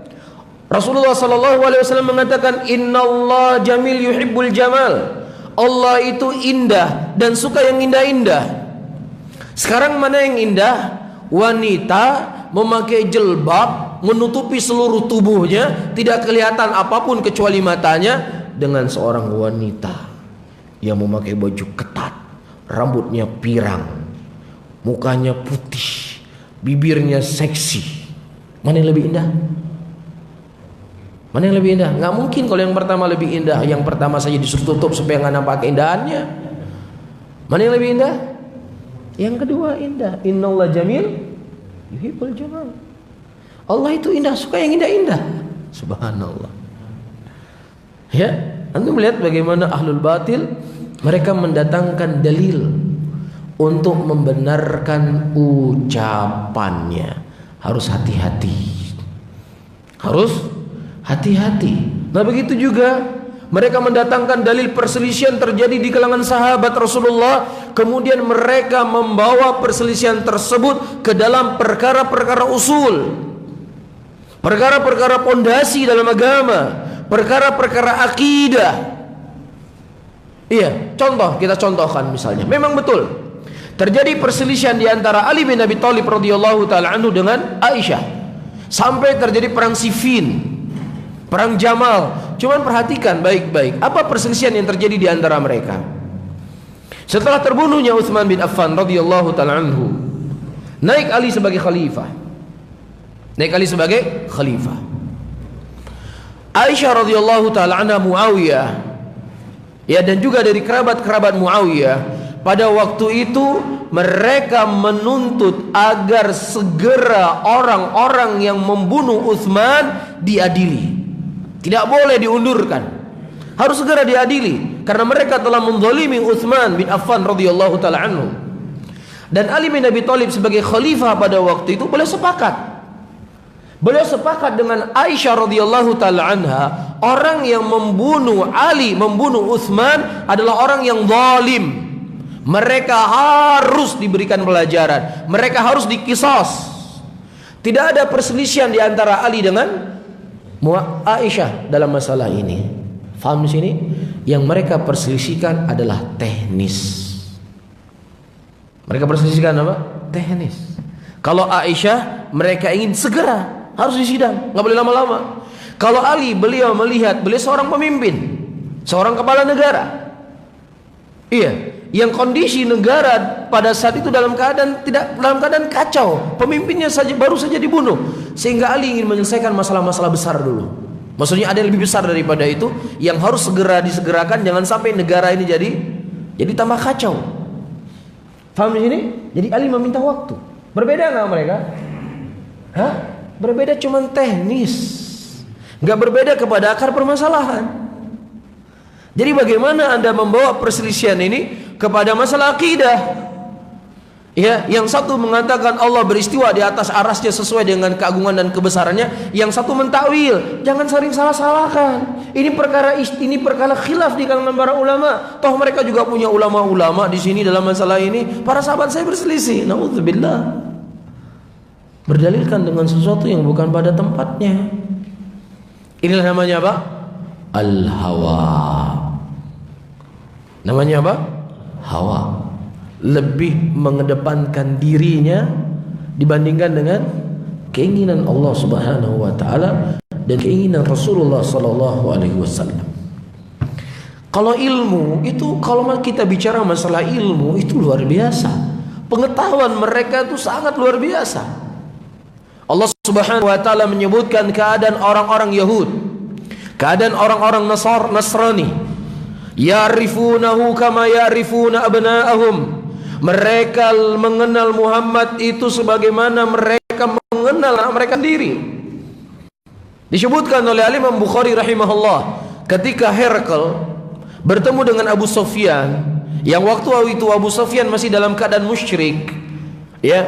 Rasulullah SAW mengatakan, Innallaha jamil yuhibbul jamal. Allah itu indah dan suka yang indah-indah. Sekarang mana yang indah? Wanita memakai jilbab, menutupi seluruh tubuhnya, tidak kelihatan apapun kecuali matanya, dengan seorang wanita yang memakai baju ketat, rambutnya pirang, mukanya putih, bibirnya seksi. Mana yang lebih indah? Mana yang lebih indah? Nggak mungkin kalau yang pertama lebih indah. Yang pertama saja disuruh tutup supaya nggak nampak keindahannya. Mana yang lebih indah? Yang kedua indah. Innallaha jamil yuhibbul jamal. Allah itu indah, suka yang indah-indah. Subhanallah. Ya, Anda melihat bagaimana ahlul batil, mereka mendatangkan dalil untuk membenarkan ucapannya. Harus hati-hati. Harus hati-hati. Nah begitu juga mereka mendatangkan dalil perselisihan terjadi di kalangan sahabat Rasulullah, kemudian mereka membawa perselisihan tersebut ke dalam perkara-perkara usul, perkara-perkara pondasi dalam agama, perkara-perkara akidah. Iya, contoh, kita contohkan misalnya. Memang betul terjadi perselisihan di antara Ali bin Abi Thalib radhiyallahu taala anhu dengan Aisyah, sampai terjadi perang Siffin, perang Jamal. Cuman perhatikan baik-baik apa perselisihan yang terjadi di antara mereka. Setelah terbunuhnya Utsman bin Affan radhiyallahu taala anhu, naik Ali sebagai khalifah. Aisyah radhiyallahu taala anha, Muawiyah, ya, dan juga dari kerabat-kerabat Muawiyah, pada waktu itu mereka menuntut agar segera orang-orang yang membunuh Utsman diadili. Tidak boleh diundurkan, harus segera diadili, karena mereka telah menzalimi Utsman bin Affan radhiyallahu taala anhu. Dan Ali bin Abi Thalib sebagai khalifah pada waktu itu boleh sepakat. Beliau sepakat dengan Aisyah radhiyallahu taala anha, orang yang membunuh Ali, membunuh Utsman adalah orang yang zalim. Mereka harus diberikan pelajaran, mereka harus dikisos. Tidak ada perselisihan di antara Ali dengan Aisyah dalam masalah ini. Faham di sini? Yang mereka perselisihkan adalah teknis. Mereka perselisihkan apa? Teknis. Kalau Aisyah, mereka ingin segera, harus disidang, nggak boleh lama-lama. Kalau Ali, beliau melihat beliau seorang pemimpin, seorang kepala negara. Iya, yang kondisi negara pada saat itu dalam keadaan kacau, pemimpinnya baru saja dibunuh, sehingga Ali ingin menyelesaikan masalah-masalah besar dulu. Maksudnya ada yang lebih besar daripada itu yang harus segera disegerakan, jangan sampai negara ini jadi tambah kacau. Paham di sini? Jadi Ali meminta waktu. Berbeda nggak mereka? Hah? Berbeda cuman teknis, nggak berbeda kepada akar permasalahan. Jadi bagaimana Anda membawa perselisihan ini kepada masalah akidah? Ya, yang satu mengatakan Allah beristiwa di atas arasnya sesuai dengan keagungan dan kebesarannya, yang satu mentakwil. Jangan sering salah-salahkan. Ini perkara khilaf di kalangan para ulama. Toh mereka juga punya ulama-ulama di sini dalam masalah ini. Para sahabat saya berselisih. Nauzubillah. Berdalilkan dengan sesuatu yang bukan pada tempatnya. Inilah namanya apa? Al-hawa. Namanya apa? Hawa. Lebih mengedepankan dirinya dibandingkan dengan keinginan Allah Subhanahu wa taala dan keinginan Rasulullah sallallahu alaihi wasallam. Kalau ilmu itu, kalau kita bicara masalah ilmu itu luar biasa. Pengetahuan mereka itu sangat luar biasa. Allah Subhanahu wa taala menyebutkan keadaan orang-orang Yahud, keadaan orang-orang Nasrani. Ya'rifunahu kama ya'rifuna abna'ahum. Mereka mengenal Muhammad itu sebagaimana mereka mengenal anak mereka sendiri. Disebutkan oleh Imam Bukhari rahimahullah, ketika Herakl bertemu dengan Abu Sufyan, yang waktu itu Abu Sufyan masih dalam keadaan musyrik, ya,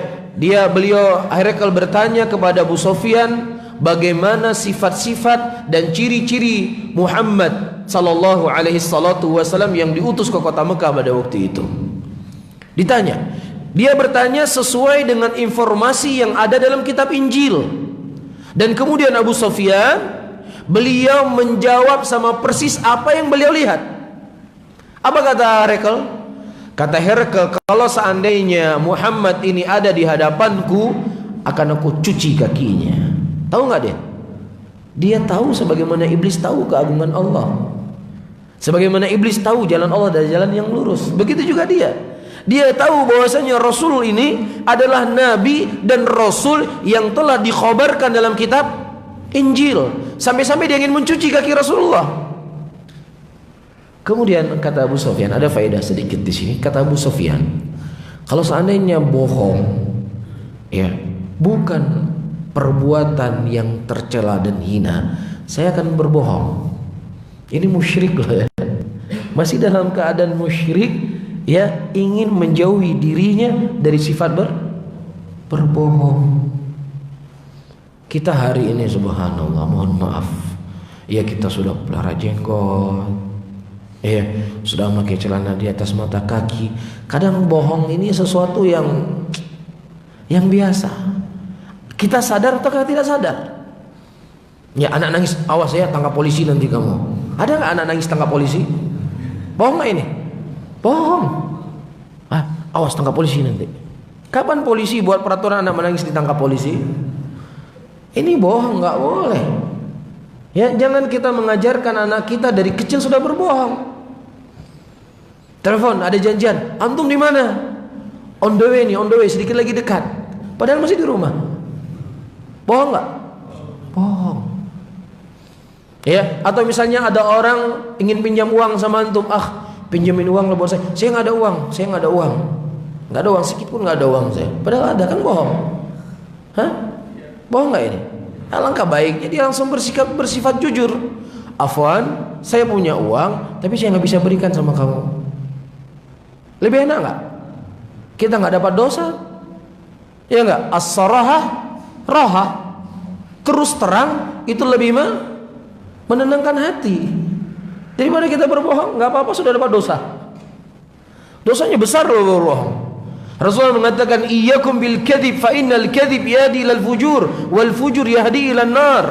beliau Herakl bertanya kepada Abu Sufyan bagaimana sifat-sifat dan ciri-ciri Muhammad sallallahu alaihi salatu wasallam yang diutus ke kota Mekah pada waktu itu. Ditanya, dia bertanya sesuai dengan informasi yang ada dalam kitab Injil. Dan kemudian Abu Sufyan, beliau menjawab sama persis apa yang beliau lihat. Apa kata Herakl? Kata Herakl, kalau seandainya Muhammad ini ada di hadapanku, akan aku cuci kakinya. Tahu nggak dia? Dia tahu sebagaimana iblis tahu keagungan Allah. Sebagaimana iblis tahu jalan Allah dari jalan yang lurus. Begitu juga dia. Dia tahu bahwasanya Rasul ini adalah nabi dan rasul yang telah dikhabarkan dalam kitab Injil. Sampai-sampai dia ingin mencuci kaki Rasulullah. Kemudian kata Abu Sufyan, ada faedah sedikit di sini. Kata Abu Sufyan, kalau seandainya bohong, ya, bukan perbuatan yang tercela dan hina, saya akan berbohong. Ini musyrik loh ya. Masih dalam keadaan musyrik, ya, ingin menjauhi dirinya dari sifat berbohong. Kita hari ini subhanallah, mohon maaf, ya, kita sudah pelihara jenggot, ya, sudah pakai celana di atas mata kaki. Kadang bohong ini sesuatu yang biasa. Kita sadar atau tidak sadar? Ya, anak nangis, awas ya, tangkap polisi nanti kamu. Ada nggak anak nangis tangkap polisi? Bohong nggak ini? Bohong. Awas tangkap polisi nanti. Kapan polisi buat peraturan anak menangis ditangkap polisi? Ini bohong, nggak boleh. Ya, jangan kita mengajarkan anak kita dari kecil sudah berbohong. Telepon, ada janjian. Antum di mana? On the way nih, on the way, sedikit lagi dekat. Padahal masih di rumah. Bohong nggak? Bohong. Ya, atau misalnya ada orang ingin pinjam uang sama antum, pinjamin uang lah buat saya. Saya nggak ada uang, nggak ada uang sedikit pun nggak ada uang saya. Padahal ada, kan bohong. Hah? Bohong nggak ini? Alangkah baiknya dia langsung bersifat jujur. Afwan, saya punya uang, tapi saya nggak bisa berikan sama kamu. Lebih enak nggak? Kita nggak dapat dosa, ya nggak? As-sarahah, roha, terus terang itu lebih menenangkan hati daripada kita berbohong. Nggak apa-apa, sudah dapat dosa. Dosanya besar loh berbohong. Rasulullah mengatakan, iyyakum bil kadhib fa innal kadhib yahdi ilal fujur wal fujur yahdi ilan nar.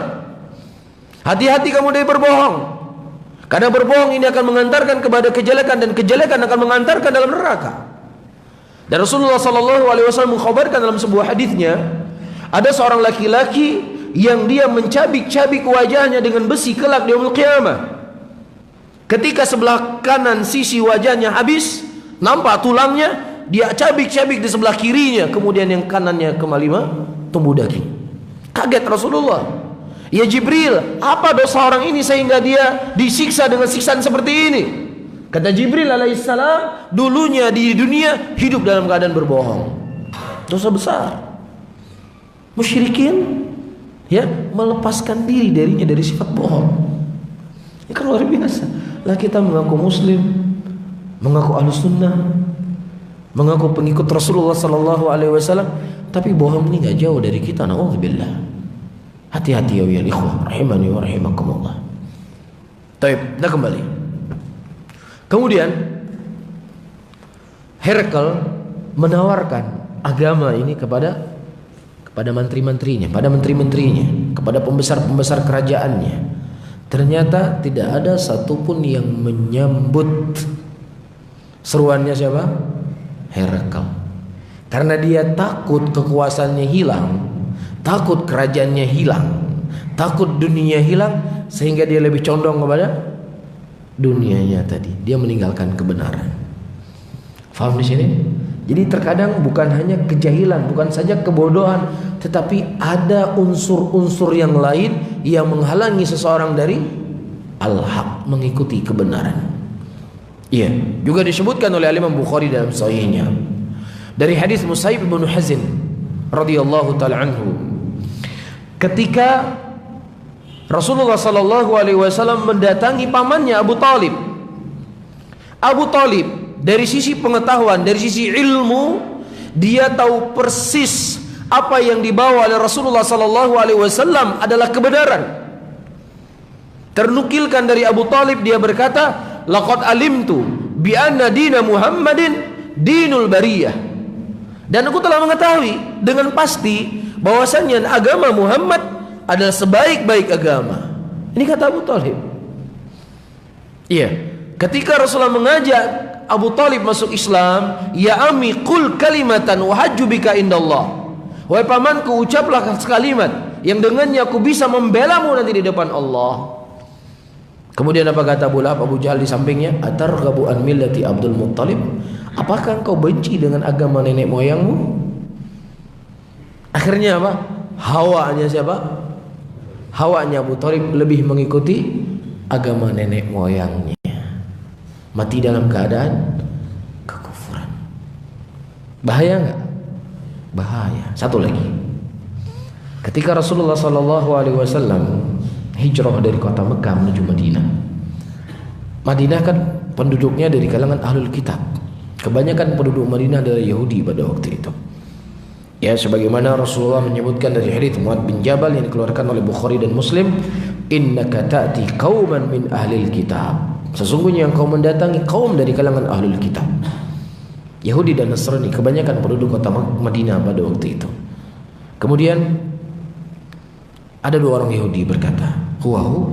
Hati-hati kamu dari berbohong, karena berbohong ini akan mengantarkan kepada kejelekan, dan kejelekan akan mengantarkan dalam neraka. Dan Rasulullah SAW mengkhabarkan dalam sebuah hadisnya, ada seorang laki-laki yang dia mencabik-cabik wajahnya dengan besi kelak di yaumul qiyamah. Ketika sebelah kanan sisi wajahnya habis, nampak tulangnya, dia cabik-cabik di sebelah kirinya, kemudian yang kanannya kembali tumbuh daging. Kaget Rasulullah. Ya Jibril, apa dosa orang ini sehingga dia disiksa dengan siksaan seperti ini? Kata Jibril alaihissalam, dulunya di dunia hidup dalam keadaan berbohong. Dosa besar. Musyrikin, ya, melepaskan diri darinya dari sifat bohong. Ini kan luar biasa. Lah kita mengaku muslim, mengaku ahlus sunnah, mengaku pengikut Rasulullah sallallahu alaihi wasallam, tapi bohong ini enggak jauh dari kita. Nauzubillah. Hati-hati ya ikhwah, rahimani wa rahimakumullah. Baik, kita kembali. Kemudian Herakl menawarkan agama ini kepada menteri-menterinya, pada menteri-menterinya, kepada pembesar-pembesar kerajaannya. Ternyata tidak ada satupun yang menyambut seruannya siapa? Herakl. Karena dia takut kekuasaannya hilang, takut kerajaannya hilang, takut dunia hilang, sehingga dia lebih condong kepada dunianya tadi. Dia meninggalkan kebenaran. Faham di sini? Jadi terkadang bukan hanya kejahilan, bukan saja kebodohan, tetapi ada unsur-unsur yang lain yang menghalangi seseorang dari al-haq, mengikuti kebenaran. Iya, juga disebutkan oleh Imam Bukhari dalam sahihnya dari hadis Musaib bin Hazin radhiyallahu taala anhu, ketika Rasulullah sallallahu alaihi wasallam mendatangi pamannya Abu Talib. Abu Talib dari sisi pengetahuan, dari sisi ilmu, dia tahu persis apa yang dibawa oleh Rasulullah sallallahu alaihi wasallam adalah kebenaran. Ternukilkan dari Abu Talib, dia berkata, laqad alimtu bi anna dina Muhammadin dinul bariyah. Dan aku telah mengetahui dengan pasti bahwasannya agama Muhammad adalah sebaik-baik agama. Ini kata Abu Talib. Iya, ketika Rasulullah mengajak Abu Talib masuk Islam, ya ami qul kalimatan wa hajju bika indallah. Wahai pamanku, ucaplah kalimat, yang dengannya aku bisa membelamu nanti di depan Allah. Kemudian apa kata Abu Lahab, Abu Jahal di sampingnya, atarghabu an millati Abdul Muttalib? Apakah engkau benci dengan agama nenek moyangmu? Akhirnya apa? Hawanya siapa? Hawanya Abu Thalib lebih mengikuti agama nenek moyangnya. Mati dalam keadaan kekufuran. Bahaya enggak? Bahaya. Satu lagi. Ketika Rasulullah SAW hijrah dari kota Mekah menuju Madinah. Madinah kan penduduknya dari kalangan ahlul kitab. Kebanyakan penduduk Madinah adalah Yahudi pada waktu itu. Ya, sebagaimana Rasulullah menyebutkan dari hadits Muadz bin Jabal yang dikeluarkan oleh Bukhari dan Muslim, innaka ta'ti qauman min ahlil kitab. Sesungguhnya engkau mendatangi kaum dari kalangan ahlul kitab. Yahudi dan Nasrani, kebanyakan penduduk kota Madinah pada waktu itu. Kemudian ada dua orang Yahudi berkata, "Huwahu,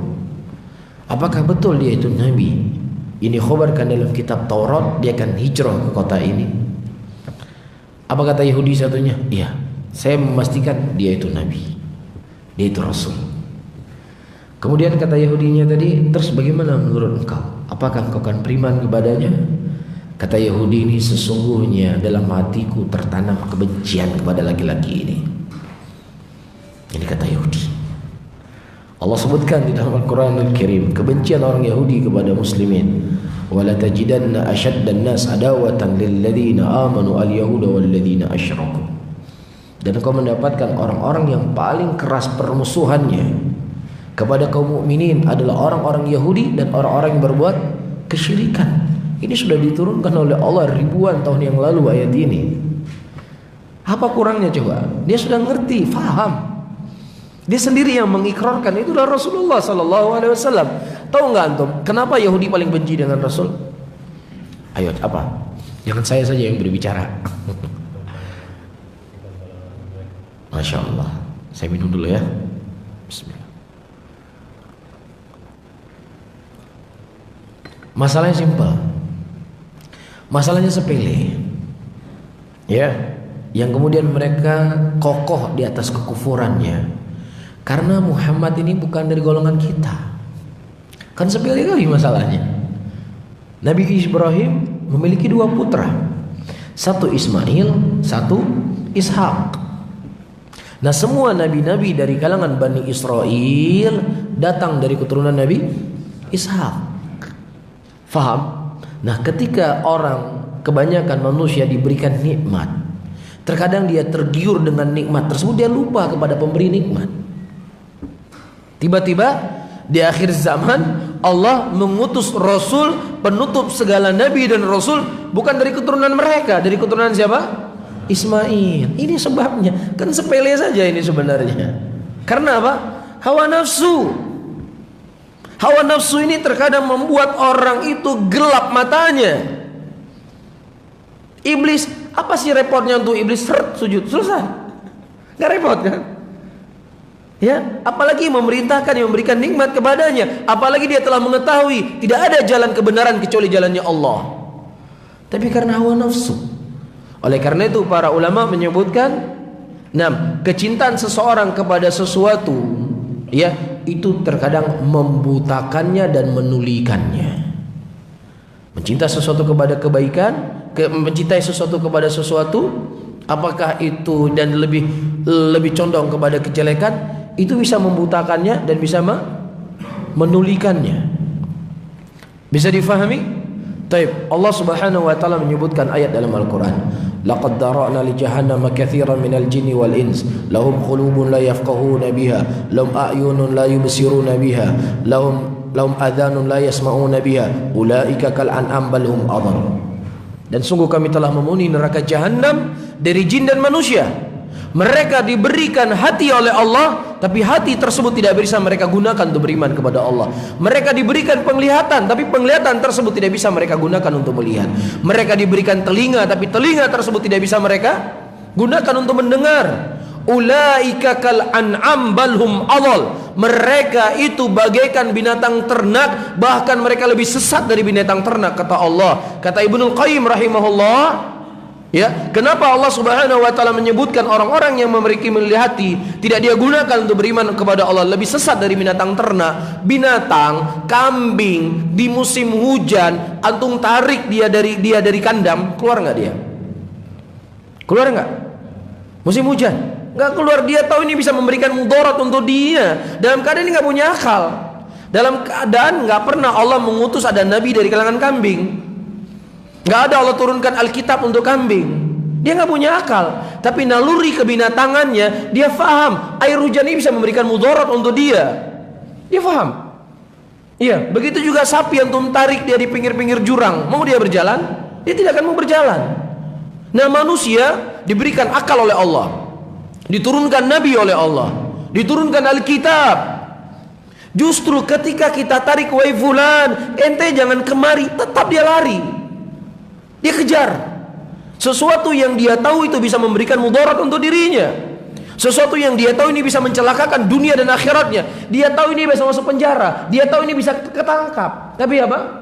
apakah betul dia itu nabi? Ini khabarkan dalam kitab Taurat dia akan hijrah ke kota ini." Apa kata Yahudi satunya? Iya, saya memastikan dia itu nabi, dia itu rasul. Kemudian kata Yahudinya tadi, terus bagaimana menurut engkau? Apakah engkau akan beriman kepadanya? Kata Yahudi ini, sesungguhnya dalam hatiku tertanam kebencian kepada laki-laki ini. Ini kata Yahudi. Allah sebutkan di dalam Al-Quran Al-Karim kebencian orang Yahudi kepada muslimin. Wala tajidanna ashaddan nas adawatan lilladzina amanu al-yahuda walladzina asyraku. Dan engkau mendapatkan orang-orang yang paling keras permusuhannya kepada kaum mukminin adalah orang-orang Yahudi dan orang-orang yang berbuat kesyirikan. Ini sudah diturunkan oleh Allah ribuan tahun yang lalu ayat ini. Apa kurangnya coba? Dia sudah ngerti, faham. Dia sendiri yang mengikrarkan, itulah Rasulullah SAW. Tahu nggak antum kenapa Yahudi paling benci dengan Rasul? Ayo apa? Jangan saya saja yang berbicara. Masya Allah. Saya minum dulu ya. Bismillah. Masalahnya simpel. Masalahnya sepele. Ya, yang kemudian mereka kokoh di atas kekufurannya. Karena Muhammad ini bukan dari golongan kita. Kan sepele kali masalahnya. Nabi Ibrahim memiliki dua putra. Satu Ismail, satu Ishak. Nah, semua nabi-nabi dari kalangan Bani Israel datang dari keturunan Nabi Ishak. Faham? Nah, ketika orang, kebanyakan manusia diberikan nikmat, terkadang dia tergiur dengan nikmat tersebut, dia lupa kepada pemberi nikmat. Tiba-tiba di akhir zaman Allah mengutus Rasul penutup segala nabi dan Rasul bukan dari keturunan mereka, dari keturunan siapa? Ismail. Ini sebabnya. Kan sepele saja ini sebenarnya. Karena apa? Hawa nafsu. Hawa nafsu ini terkadang membuat orang itu gelap matanya. Iblis, apa sih repotnya untuk iblis? Sujud, selesai. Gak repot kan? Ya, apalagi memerintahkan yang memberikan nikmat kepadanya, apalagi dia telah mengetahui tidak ada jalan kebenaran kecuali jalannya Allah. Tapi karena hawa nafsu. Oleh karena itu para ulama menyebutkan, kecintaan seseorang kepada sesuatu, ya, itu terkadang membutakannya dan menulikannya. Mencintai sesuatu kepada kebaikan, mencintai sesuatu kepada sesuatu, apakah itu dan lebih condong kepada kejelekan, itu bisa membutakannya dan bisa menulikannya. Bisa difahami? Taib. Allah Subhanahu wa taala menyebutkan ayat dalam Al-Qur'an, laqad dara'na li jahannama katsiran minal jinni wal ins lahum qulubun la yafqahuna biha lahum a'yunun la yubsiruna biha lahum adhanun la yasma'una biha ulaika kal an'am bal hum adall. Dan sungguh kami telah memenuhi neraka jahanam dari jin dan manusia. Mereka diberikan hati oleh Allah, tapi hati tersebut tidak bisa mereka gunakan untuk beriman kepada Allah. Mereka diberikan penglihatan, tapi penglihatan tersebut tidak bisa mereka gunakan untuk melihat. Mereka diberikan telinga, tapi telinga tersebut tidak bisa mereka gunakan untuk mendengar. Ulaika kal an'am bal hum adall. Mereka itu bagaikan binatang ternak, bahkan mereka lebih sesat dari binatang ternak, kata Allah. Kata Ibnul Qayyim rahimahullah, Ya, kenapa Allah Subhanahu wa taala menyebutkan orang-orang yang memiliki hati tidak dia gunakan untuk beriman kepada Allah lebih sesat dari binatang ternak? Binatang, kambing di musim hujan, antum tarik dia dari kandang, keluar nggak dia? Keluar nggak? Musim hujan, nggak keluar. Dia tahu ini bisa memberikan mudarat untuk dia. Dalam keadaan ini nggak punya akal. Dalam keadaan nggak pernah Allah mengutus ada nabi dari kalangan kambing. Nggak ada Allah turunkan Alkitab untuk kambing. Dia nggak punya akal. Tapi naluri kebinatangannya, dia faham air hujan ini bisa memberikan mudarat untuk dia. Dia faham. Iya, begitu juga sapi yang tarik dia di pinggir-pinggir jurang, mau dia berjalan? Dia tidak akan mau berjalan. Nah, manusia diberikan akal oleh Allah, diturunkan nabi oleh Allah, diturunkan Alkitab. Justru ketika kita tarik, wahai fulan, ente jangan kemari, tetap dia lari. Dia kejar sesuatu yang dia tahu itu bisa memberikan mudarat untuk dirinya, sesuatu yang dia tahu ini bisa mencelakakan dunia dan akhiratnya. Dia tahu ini bisa masuk penjara, dia tahu ini bisa ketangkap. Tapi apa?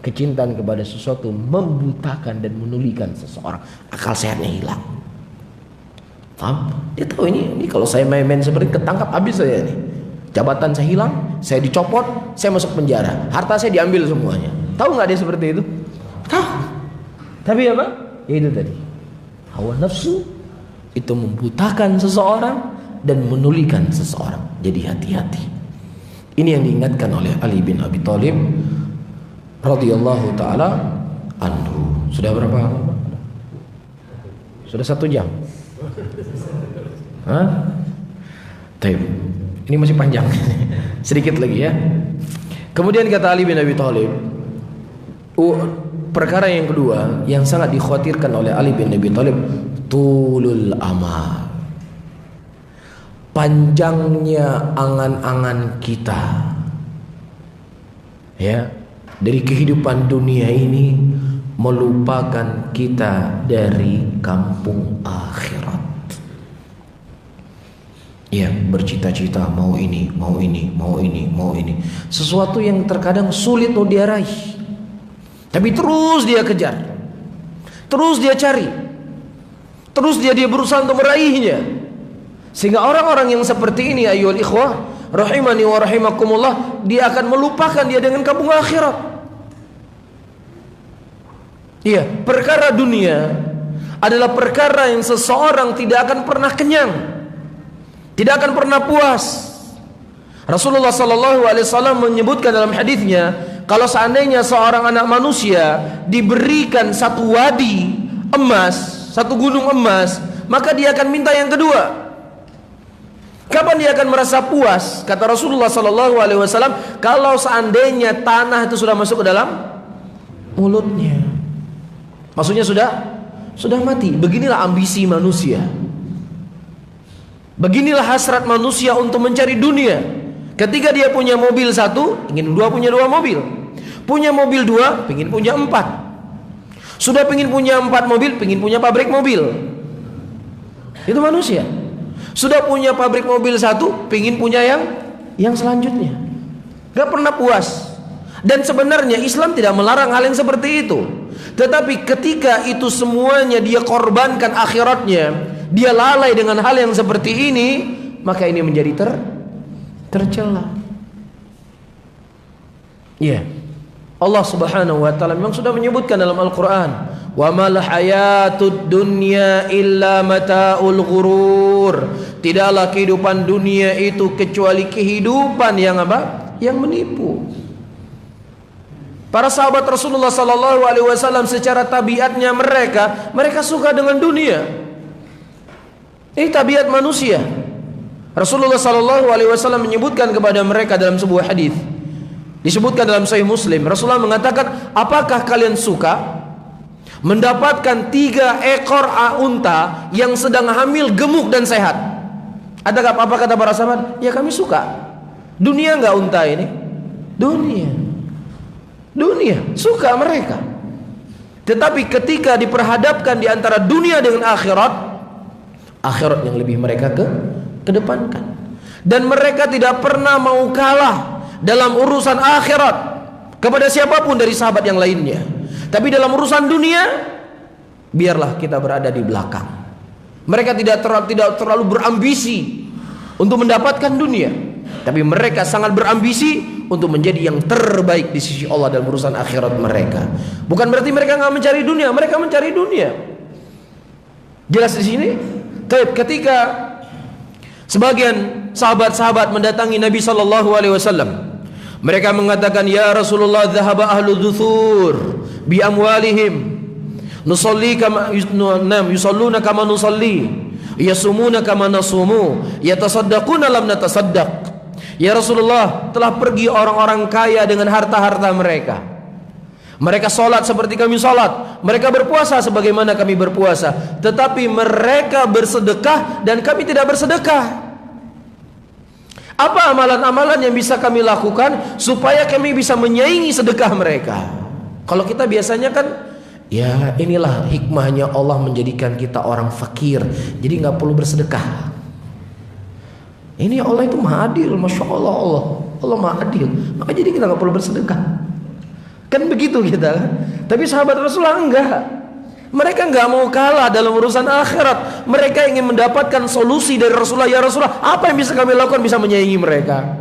Kecintaan kepada sesuatu membutakan dan menulikan seseorang. Akal sehatnya hilang. Paham? Dia tahu ini kalau saya main-main seperti ketangkap, habis saya ini. Jabatan saya hilang, saya dicopot, saya masuk penjara, harta saya diambil semuanya. Tahu nggak dia seperti itu? Tahu. Tapi apa? Ya itu tadi, hawa nafsu itu membutakan seseorang dan menulikan seseorang. Jadi hati-hati. Ini yang diingatkan oleh Ali bin Abi Thalib radhiyallahu taala anhu. Sudah berapa lama? Sudah 1 jam. Hah? Taib. Ini masih panjang. Sedikit lagi ya. Kemudian kata Ali bin Abi Thalib, perkara yang kedua yang sangat dikhawatirkan oleh Ali bin Abi Thalib, tulul amal, panjangnya angan-angan kita ya dari kehidupan dunia ini, melupakan kita dari kampung akhirat. Ya, bercita-cita mau ini, mau ini, mau ini, mau ini, sesuatu yang terkadang sulit untuk dia raih. Tapi terus dia kejar, terus dia cari, terus dia berusaha untuk meraihnya. Sehingga orang-orang yang seperti ini, ayyuhal ikhwah rahimani wa rahimakumullah, dia akan melupakan dia dengan kampung akhirat. Iya, perkara dunia adalah perkara yang seseorang tidak akan pernah kenyang, tidak akan pernah puas. Rasulullah SAW menyebutkan dalam hadisnya, kalau seandainya seorang anak manusia diberikan satu wadi emas, satu gunung emas, maka dia akan minta yang kedua. Kapan dia akan merasa puas? Kata Rasulullah SAW, kalau seandainya tanah itu sudah masuk ke dalam mulutnya, maksudnya sudah mati. Beginilah ambisi manusia, beginilah hasrat manusia untuk mencari dunia. Ketika dia punya mobil 1, ingin punya 2 mobil. Punya mobil 2, ingin punya 4. Sudah ingin punya 4 mobil, ingin punya pabrik mobil. Itu manusia. Sudah punya pabrik mobil 1, ingin punya yang selanjutnya. Gak pernah puas. Dan sebenarnya Islam tidak melarang hal yang seperti itu. Tetapi ketika itu semuanya dia korbankan akhiratnya, dia lalai dengan hal yang seperti ini, maka ini menjadi tercela. Ya, Allah Subhanahu wa taala memang sudah menyebutkan dalam Al-Qur'an, wa mal hayatud dunya illa mata'ul ghurur. Tidaklah kehidupan dunia itu kecuali kehidupan yang apa? Yang menipu. Para sahabat Rasulullah sallallahu alaihi wasallam secara tabiatnya mereka suka dengan dunia. Ini tabiat manusia. Rasulullah sallallahu alaihi wasallam menyebutkan kepada mereka dalam sebuah hadis, disebutkan dalam Sahih Muslim. Rasulullah mengatakan, apakah kalian suka mendapatkan 3 ekor unta yang sedang hamil, gemuk dan sehat? Adakah apa kata para sahabat? Ya, kami suka. Dunia enggak unta ini? Dunia suka mereka. Tetapi ketika diperhadapkan di antara dunia dengan akhirat yang lebih mereka kedepankan. Dan mereka tidak pernah mau kalah dalam urusan akhirat kepada siapapun dari sahabat yang lainnya. Tapi dalam urusan dunia biarlah kita berada di belakang. Mereka tidak terlalu berambisi untuk mendapatkan dunia, tapi mereka sangat berambisi untuk menjadi yang terbaik di sisi Allah dalam urusan akhirat mereka. Bukan berarti mereka nggak mencari dunia, mereka mencari dunia. Jelas di sini. Ketika sebagian sahabat-sahabat mendatangi Nabi SAW, mereka mengatakan, ya Rasulullah, dhahaba ahlu dhuthur bi amwalihim, nusalli kama yusalluna kama nusalli, yasumuna kama nasumu, yatasaddaquna lam natasaddaq. Ya Rasulullah, telah pergi orang-orang kaya dengan harta-harta mereka. Mereka sholat seperti kami sholat, mereka berpuasa sebagaimana kami berpuasa, tetapi mereka bersedekah dan kami tidak bersedekah. Apa amalan-amalan yang bisa kami lakukan supaya kami bisa menyaingi sedekah mereka? Kalau kita biasanya kan, ya inilah hikmahnya Allah menjadikan kita orang fakir, jadi nggak perlu bersedekah. Ini Allah itu maha adil, Masya Allah, Allah maha adil, maka jadi kita nggak perlu bersedekah. Kan begitu kita kan? Tapi sahabat Rasulullah enggak. Mereka enggak mau kalah dalam urusan akhirat. Mereka ingin mendapatkan solusi dari Rasulullah. Ya Rasulullah, apa yang bisa kami lakukan bisa menyaingi mereka?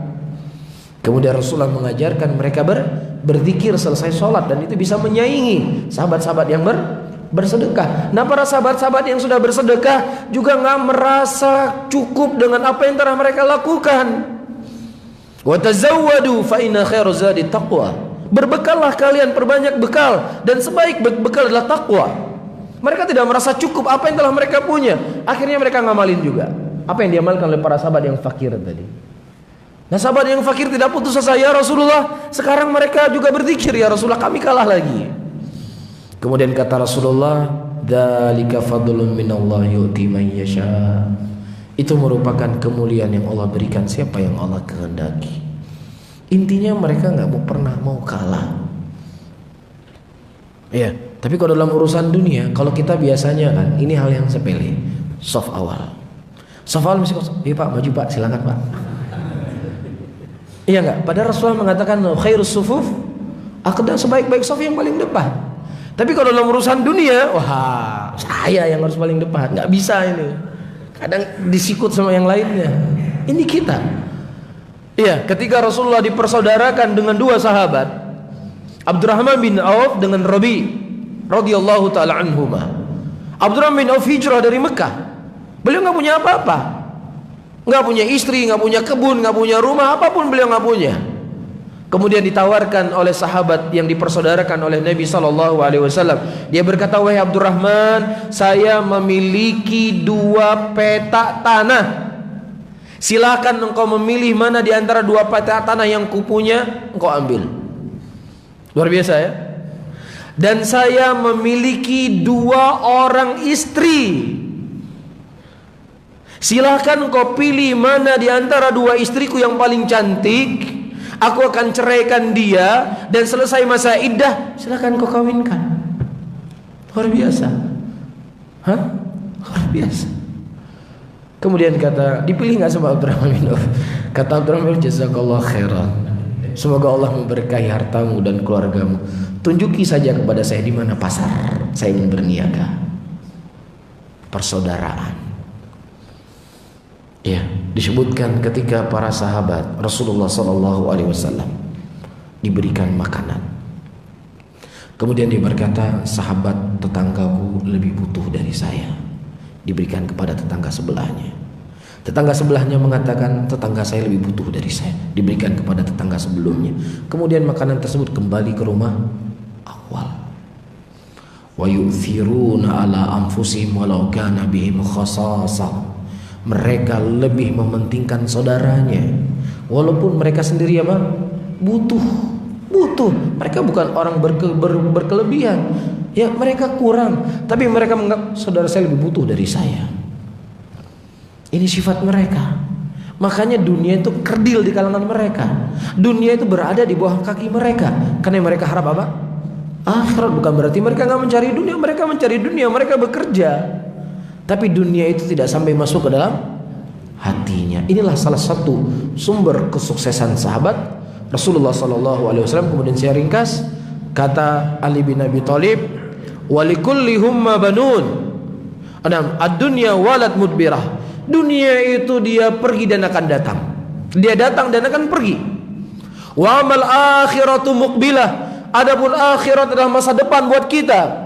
Kemudian Rasulullah mengajarkan mereka berzikir selesai sholat, dan itu bisa menyaingi sahabat-sahabat yang bersedekah. Nah, para sahabat-sahabat yang sudah bersedekah juga nggak merasa cukup dengan apa yang telah mereka lakukan. Wa tazawwadu fa inna khairaz zadi taqwa. Berbekallah kalian, perbanyak bekal, dan sebaik bekal adalah takwa. Mereka tidak merasa cukup apa yang telah mereka punya. Akhirnya mereka ngamalin juga apa yang diamalkan oleh para sahabat yang fakir tadi. Nah, sahabat yang fakir tidak putus asa, ya Rasulullah, sekarang mereka juga berzikir, ya Rasulullah, kami kalah lagi. Kemudian kata Rasulullah, dzalika fadlun minallahi yu'ti man yasha. Itu merupakan kemuliaan yang Allah berikan siapa yang Allah kehendaki. Intinya mereka nggak pernah mau kalah. Ya, tapi kalau dalam urusan dunia, kalau kita biasanya kan, ini hal yang sepele. Soft awal masih kosong. Iya Pak, maju Pak, silakan Pak. Iya nggak? Padahal Rasulullah mengatakan khairus sufuf, aqdam, sebaik-baik soft yang paling depan. Tapi kalau dalam urusan dunia, wah, saya yang harus paling depan. Nggak bisa ini. Kadang disikut sama yang lainnya. Ini kita. Iya, ketika Rasulullah dipersaudarakan dengan dua sahabat, Abdurrahman bin Auf dengan Rabi radhiyallahu taala anhuma. Abdurrahman bin Auf hijrah dari Mekah. Beliau nggak punya apa-apa, nggak punya istri, nggak punya kebun, nggak punya rumah, apapun beliau nggak punya. Kemudian ditawarkan oleh sahabat yang dipersaudarakan oleh Nabi SAW. Dia berkata, wahai Abdurrahman, saya memiliki 2 petak tanah. Silakan engkau memilih mana di antara 2 petak tanah yang kupunya, engkau ambil. Luar biasa ya. Dan saya memiliki 2 orang istri. Silakan engkau pilih mana di antara 2 istriku yang paling cantik. Aku akan ceraikan dia, dan selesai masa iddah silakan kau kawinkan. Luar biasa. Hah? Luar biasa. Kemudian kata, dipilih nggak sama Abdurrahman bin Auf? Kata Abdurrahman, jazakallah khairan. Semoga Allah memberkahi hartamu dan keluargamu. Tunjuki saja kepada saya di mana pasar saya ingin berniaga. Persaudaraan. Ya, disebutkan ketika para sahabat Rasulullah SAW diberikan makanan. Kemudian dia berkata, sahabat tetanggaku lebih butuh dari saya. Diberikan kepada tetangga sebelahnya. Tetangga sebelahnya mengatakan, tetangga saya lebih butuh dari saya. Diberikan kepada tetangga sebelumnya. Kemudian makanan tersebut kembali ke rumah awal. Wa yu'thiruna ala anfusihim walau kana bihim khasasah. Mereka lebih mementingkan saudaranya, walaupun mereka sendiri apa? Butuh. Mereka bukan orang berkelebihan. Ya, mereka kurang, tapi mereka menganggap saudara saya lebih butuh dari saya. Ini sifat mereka. Makanya dunia itu kerdil di kalangan mereka. Dunia itu berada di bawah kaki mereka. Karena mereka harap apa? Akhirat. Bukan berarti mereka nggak mencari dunia. Mereka mencari dunia, mereka bekerja. Tapi dunia itu tidak sampai masuk ke dalam hatinya. Inilah salah satu sumber kesuksesan sahabat Rasulullah SAW. Kemudian saya ringkas, kata Ali bin Abi Thalib, wa likulli humma banun. Ad-dunya walad mudbirah. Dunia itu dia pergi dan akan datang. Dia datang dan akan pergi. Wa amal akhiratu muqbilah. Adapun akhirat adalah masa depan buat kita.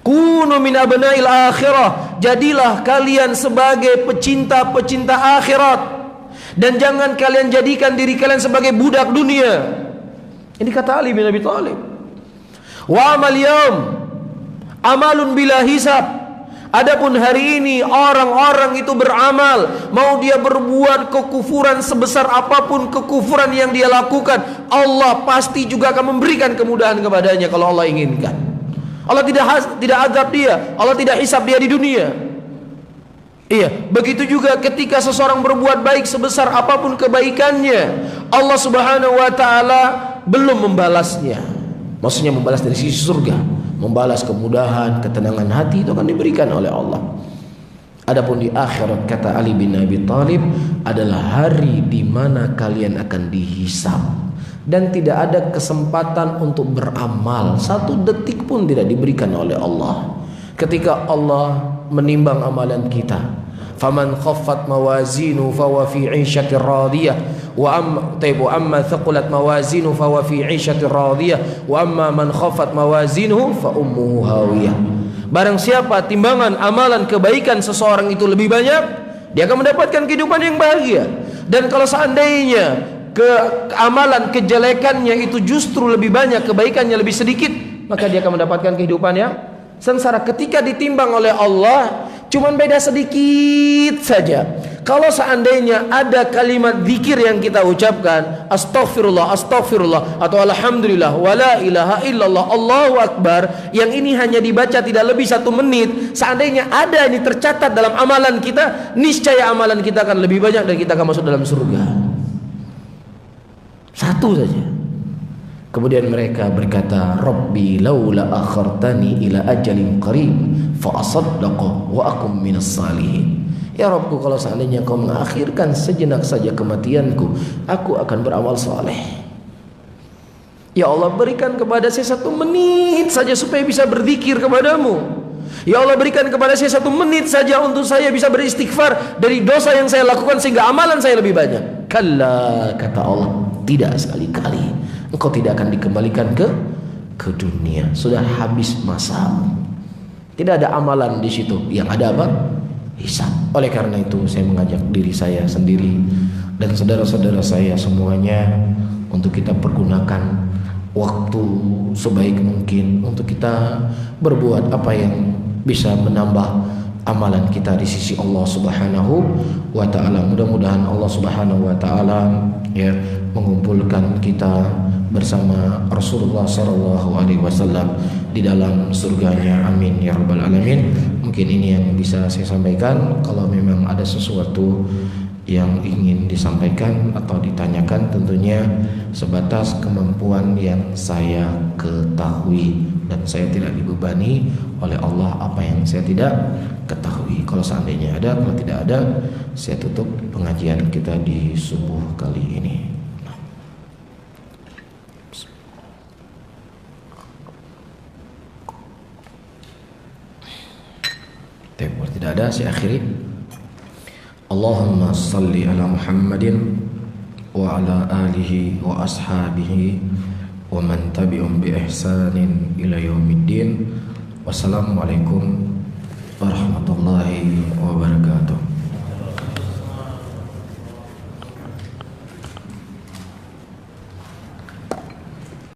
Kunu min abna'il akhirah. Jadilah kalian sebagai pecinta-pecinta akhirat, dan jangan kalian jadikan diri kalian sebagai budak dunia. Ini kata Ali bin Abi Thalib. Wa amal yaum amalun bila hisab. Adapun hari ini orang-orang itu beramal, mau dia berbuat kekufuran sebesar apapun kekufuran yang dia lakukan, Allah pasti juga akan memberikan kemudahan kepadanya kalau Allah inginkan. Allah tidak azab dia, Allah tidak hisab dia di dunia. Iya, begitu juga ketika seseorang berbuat baik sebesar apapun kebaikannya, Allah Subhanahu wa taala belum membalasnya. Maksudnya membalas dari sisi surga, membalas kemudahan, ketenangan hati itu akan diberikan oleh Allah. Adapun di akhirat, kata Ali bin Abi Thalib, adalah hari di mana kalian akan dihisab dan tidak ada kesempatan untuk beramal. Satu detik pun tidak diberikan oleh Allah. Ketika Allah menimbang amalan kita, faman khaffat mawazinu fawa fi 'ishatir radiyah wa amma thaqulat mawazinu fawa fi 'ishatir radiyah wa amma man khaffat mawazinu fa ummuhu hawiyah. Barang siapa timbangan amalan kebaikan seseorang itu lebih banyak, dia akan mendapatkan kehidupan yang bahagia. Dan kalau seandainya amalan kejelekannya itu justru lebih banyak, kebaikannya lebih sedikit, maka dia akan mendapatkan kehidupan yang sengsara. Ketika ditimbang oleh Allah, cuman beda sedikit saja. Kalau seandainya ada kalimat zikir yang kita ucapkan, astaghfirullah, astaghfirullah, atau alhamdulillah, wala ilaha illallah, Allahu akbar, yang ini hanya dibaca tidak lebih 1 menit, seandainya ada ini tercatat dalam amalan kita, niscaya amalan kita akan lebih banyak dan kita akan masuk dalam surga. 1 saja. Kemudian mereka berkata, Rabbi laula akhartani ila ajalin qarib fa asaddaqa wa akum minas salihin. Ya Rabbku, kalau seandainya kau mengakhirkan sejenak saja kematianku, aku akan beramal saleh. Ya Allah, berikan kepada saya 1 menit saja supaya bisa berzikir kepadamu. Ya Allah, berikan kepada saya 1 menit saja untuk saya bisa beristighfar dari dosa yang saya lakukan sehingga amalan saya lebih banyak. Kalla, kata Allah, tidak sekali-kali. Engkau tidak akan dikembalikan ke dunia. Sudah habis masamu. Tidak ada amalan di situ. Yang ada apa? Hisab. Oleh karena itu saya mengajak diri saya sendiri dan saudara-saudara saya semuanya untuk kita pergunakan waktu sebaik mungkin untuk kita berbuat apa yang bisa menambah amalan kita di sisi Allah Subhanahu wa taala. Mudah-mudahan Allah Subhanahu wa taala ya mengumpulkan kita bersama Rasulullah sallallahu alaihi wasallam di dalam surganya. Amin ya rabbal alamin. Mungkin ini yang bisa saya sampaikan. Kalau memang ada sesuatu yang ingin disampaikan atau ditanyakan, tentunya sebatas kemampuan yang saya ketahui, dan saya tidak dibebani oleh Allah apa yang saya tidak ketahui. Kalau seandainya ada, kalau tidak ada, saya tutup pengajian kita di subuh kali ini. Kalau tidak ada, saya akhiri. Allahumma salli ala Muhammadin wa ala alihi wa ashabihi wa man tabi'um bi ihsanin ila yaumiddin. Wassalamualaikum warahmatullahi wabarakatuh.